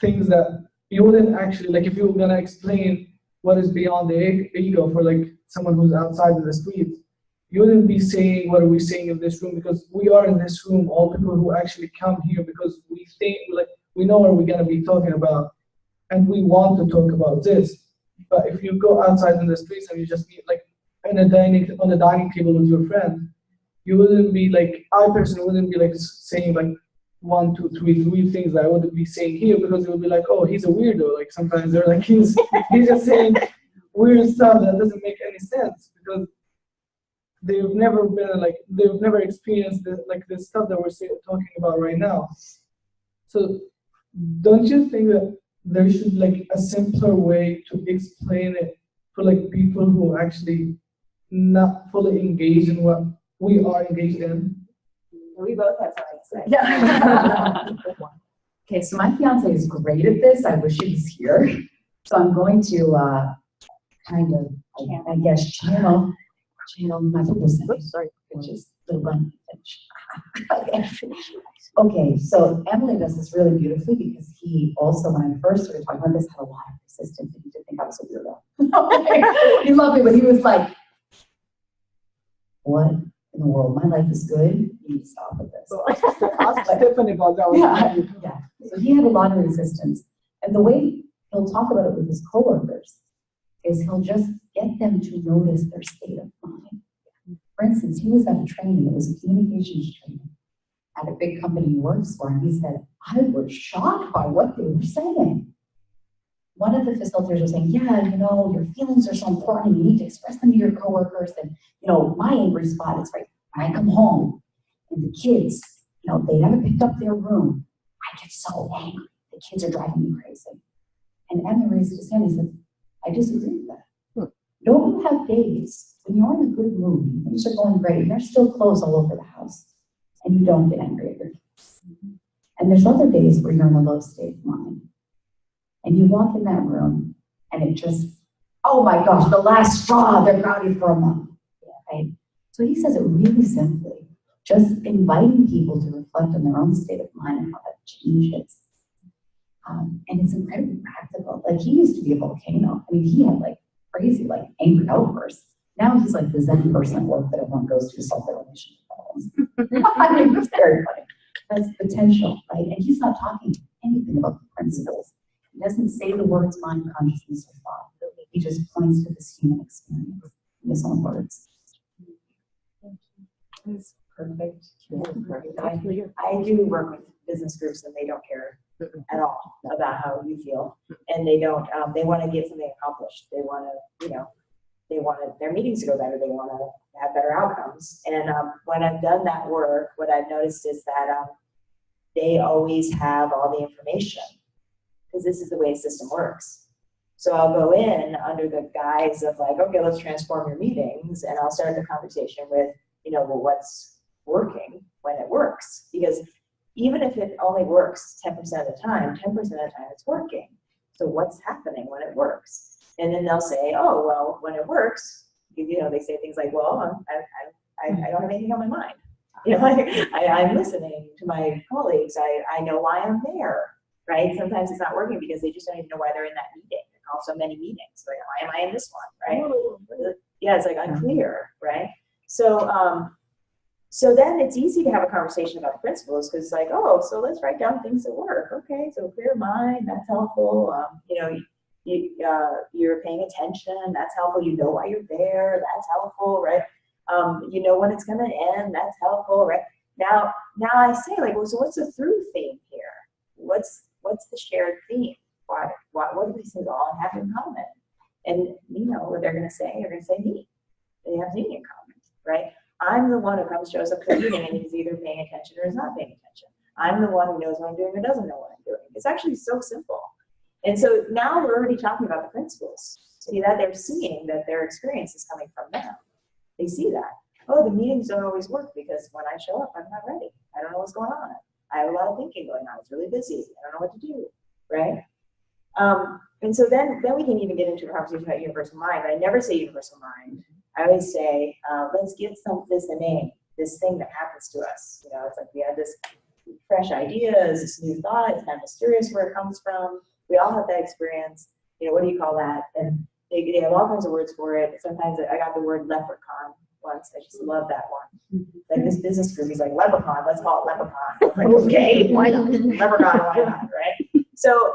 things that you wouldn't actually, like if you were gonna explain what is beyond the ego for like someone who's outside in the streets, you wouldn't be saying what are we saying in this room, because we are in this room, all people who actually come here because we think, like, we know what we're gonna be talking about, and we want to talk about this. But if you go outside in the streets and you just meet like on a dining table with your friend, you wouldn't be like, I personally wouldn't be like saying like 1, 2, 3 things that I wouldn't be saying here, because it would be like, oh, he's a weirdo. Like sometimes they're like, he's just saying weird stuff that doesn't make any sense, because they've never experienced this stuff that we're talking about right now. So don't you think that there should like a simpler way to explain it for like people who actually not fully engaged in what we are engaged in? We both have something to say. Yeah. Okay, so my fiance is great at this. I wish he was here. So I'm going to kind of, I guess, channel my publicity. Sorry. Which is the one. Okay, so Emily does this really beautifully, because he also, when I first started talking about this, had a lot of resistance, and he did think I was a weirdo. He loved me, but he was like, what in the world? My life is good. You need to stop with this. So ask Stephanie about that one. Yeah. So he had a lot of resistance. And the way he'll talk about it with his coworkers is he'll just get them to notice their state of mind. For instance, he was at a training, it was a communications training at a big company he works for, and he said, I was shocked by what they were saying. One of the facilitators was saying, yeah, you know, your feelings are so important, and you need to express them to your coworkers. And, you know, my angry spot is right when I come home and the kids, you know, they never picked up their room. I get so angry. The kids are driving me crazy. And Emma raised his hand and said, I disagree with that. Don't you have days when you're in a good mood, and things are going great, and there's still clothes all over the house, and you don't get angry at your kids? And there's other days where you're in a low state of mind, and you walk in that room, and it just, oh my gosh, the last straw, they're rowdy for a month, right? So he says it really simply, just inviting people to reflect on their own state of mind and how that changes. And it's incredibly practical. Like, he used to be a volcano. I mean, he had like crazy, like angry outbursts. Now he's like the Zen person at work that everyone goes to solve their relationship problems. I mean, it's very funny. That's potential, right? And he's not talking anything about the principles. He doesn't say the words mind, consciousness, or thought. He just points to this human experience in his own words. That's perfect. I do work with business groups, and they don't care at all about how you feel, and they don't. They want to get something accomplished. They want to, they want their meetings to go better. They want to have better outcomes. And when I've done that work, what I've noticed is that they always have all the information, because this is the way a system works. So I'll go in under the guise of like, okay, let's transform your meetings, and I'll start the conversation with, well, what's working when it works? Because even if it only works 10% of the time, 10% of the time it's working. So what's happening when it works? And then they'll say, oh, well, when it works, they say things like, well, I don't have anything on my mind. I'm listening to my colleagues. I know why I'm there, right? Sometimes it's not working because they just don't even know why they're in that meeting. They call so many meetings. Like, why am I in this one, right? Yeah, it's like unclear, right? So then it's easy to have a conversation about the principles, because it's like, oh, so let's write down things that work. Okay, so clear mind, that's helpful. You're paying attention, that's helpful. You know why you're there, that's helpful, right? You know when it's going to end, that's helpful, right? Now I say, like, well, so what's the through theme here? What's the shared theme? What do these things all have in common? And what they're going to say? They're going to say me. They have me in common, right? I'm the one who shows up to the meeting and he's either paying attention or is not paying attention. I'm the one who knows what I'm doing or doesn't know what I'm doing. It's actually so simple. And so now we're already talking about the principles. See that they're seeing that their experience is coming from them. They see that. Oh, the meetings don't always work because when I show up, I'm not ready. I don't know what's going on. I have a lot of thinking going on. It's really busy. I don't know what to do, right? And so then we can even get into a conversation about universal mind. But I never say universal mind. I always say, let's give this a name, this thing that happens to us. It's like we have this fresh ideas, this new thought, it's kind of mysterious where it comes from. We all have that experience. You know, what do you call that? And they have all kinds of words for it. Sometimes I got the word leprechaun once. I just love that one. Like this business group, he's like, leprechaun, let's call it leprechaun. I was like, okay, why not? Leprechaun, why not, right? So,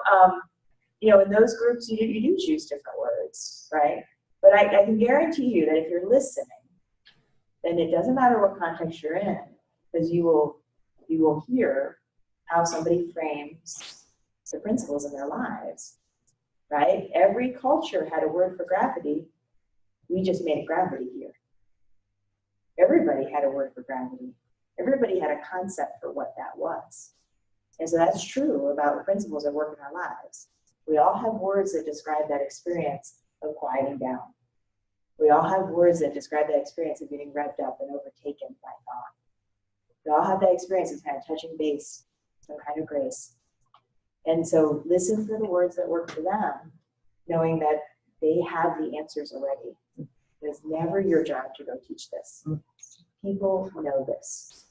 you know, in those groups, you do choose different words, right? But I can guarantee you that if you're listening, then it doesn't matter what context you're in, because you will hear how somebody frames the principles in their lives, right? Every culture had a word for gravity. We just made it gravity here. Everybody had a word for gravity. Everybody had a concept for what that was. And so that's true about the principles that work in our lives. We all have words that describe that experience of quieting down. We all have words that describe that experience of getting revved up and overtaken by thought. We all have that experience of kind of touching base, some kind of grace. And so listen for the words that work for them, knowing that they have the answers already. It's never your job to go teach this. People know this.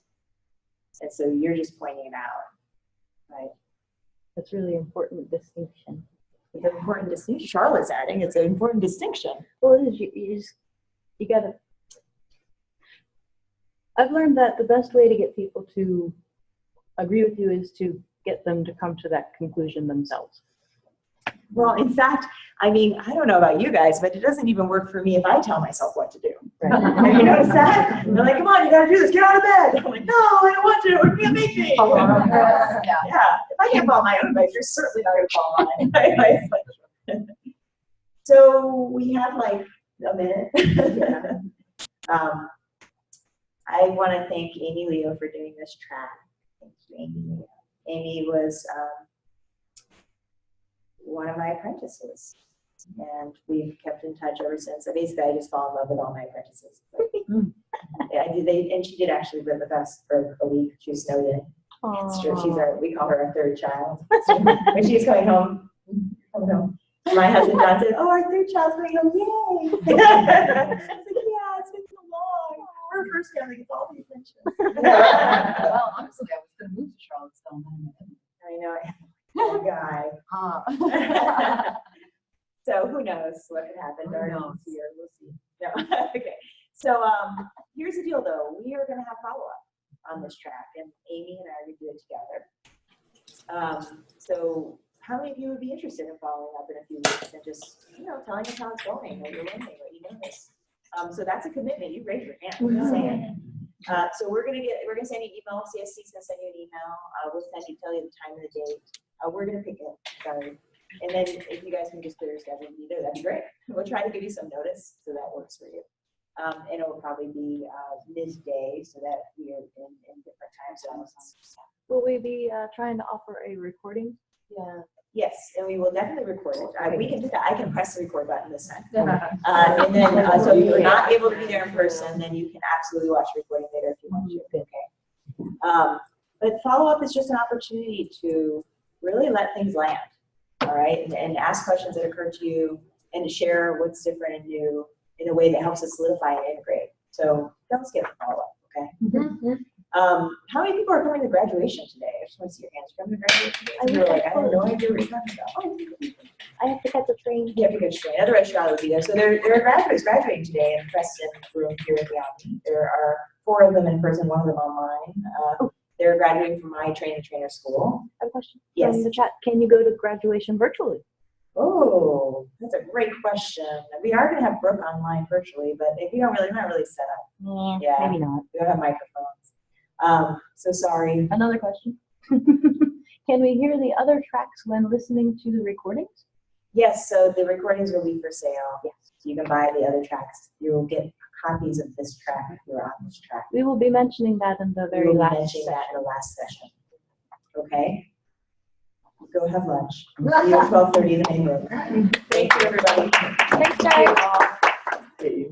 And so you're just pointing it out, right? That's really important distinction. It's an important distinction. Charlotte's adding, it's an important distinction. Well, it is. You gotta. I've learned that the best way to get people to agree with you is to get them to come to that conclusion themselves. Well, in fact, I mean, I don't know about you guys, but it doesn't even work for me if I tell myself what to do. Right. Have you noticed that? They're like, come on, you gotta do this, get out of bed. I'm like, no, I don't want to, you can't make me. Yeah, if I can't follow my own advice, you're certainly not gonna follow mine. So we have like a minute. I want to thank Amy Leo for doing this track. Thank you, Amy Leo. Amy was one of my apprentices, and we've kept in touch ever since. So basically, I just fall in love with all my apprentices. Yeah, and she did actually live with us for a week. She was snowed in. It's true. We call her our third child. When she was coming home, my husband John said, "Oh, our third child's coming home! Yay!" I was like, "Yeah, it's been so long. We're a first family gets all the attention." Well, honestly, I was going to move to Charlottesville. I know. Poor guy. So who knows what could happen? Darren's here. We'll see. No. Okay. So here's the deal, though. We are going to have follow-up on this track, and Amy and I are going to do it together. So how many of you would be interested in following up in a few weeks and just, telling us how it's going, what you're learning, what you notice? So that's a commitment. You raise your hand. I'm just saying. So we're gonna send you an email. CSC is gonna send you an email. We'll tell you the time and the date. We're gonna pick it. Sorry. And then if you guys can just clear your schedule and be there, that'd be great. We'll try to give you some notice so that works for you. And it will probably be midday so that we are in different time zones. Will we be trying to offer a recording? Yeah. Yes, and we will definitely record it. We can do that. I can press the record button this time. And then, so if you're not able to be there in person, then you can absolutely watch the recording later if you want to. Okay. But follow-up is just an opportunity to really let things land, all right? And ask questions that occur to you and to share what's different and new in a way that helps us solidify and integrate. So don't skip follow-up, okay? Mm-hmm. How many people are coming to graduation today? I just want to see your hands. Coming to graduation today? You're like, I have no idea what you're talking about. Oh, I have to catch the train. you have to catch the train. Otherwise, Charlotte would be there. So there are graduates graduating today in Preston room here at the Omni. There are 4 of them in person, 1 of them online. They're graduating from my trainer school. I have a question. Yes. From the chat, can you go to graduation virtually? Oh, that's a great question. We are going to have Brooke online virtually, but we're not really set up. Yeah. Maybe not. We don't have microphones. So sorry. Another question. Can we hear the other tracks when listening to the recordings? Yes, so the recordings will be for sale. Yes. So you can buy the other tracks. You will get copies of this track if you're on this track. We will be mentioning that in the very We will be last mentioning session. that in the last session. Okay? Go have lunch. See you at 12:30 in the main room. Thank you, everybody. Thanks, guys. Hey,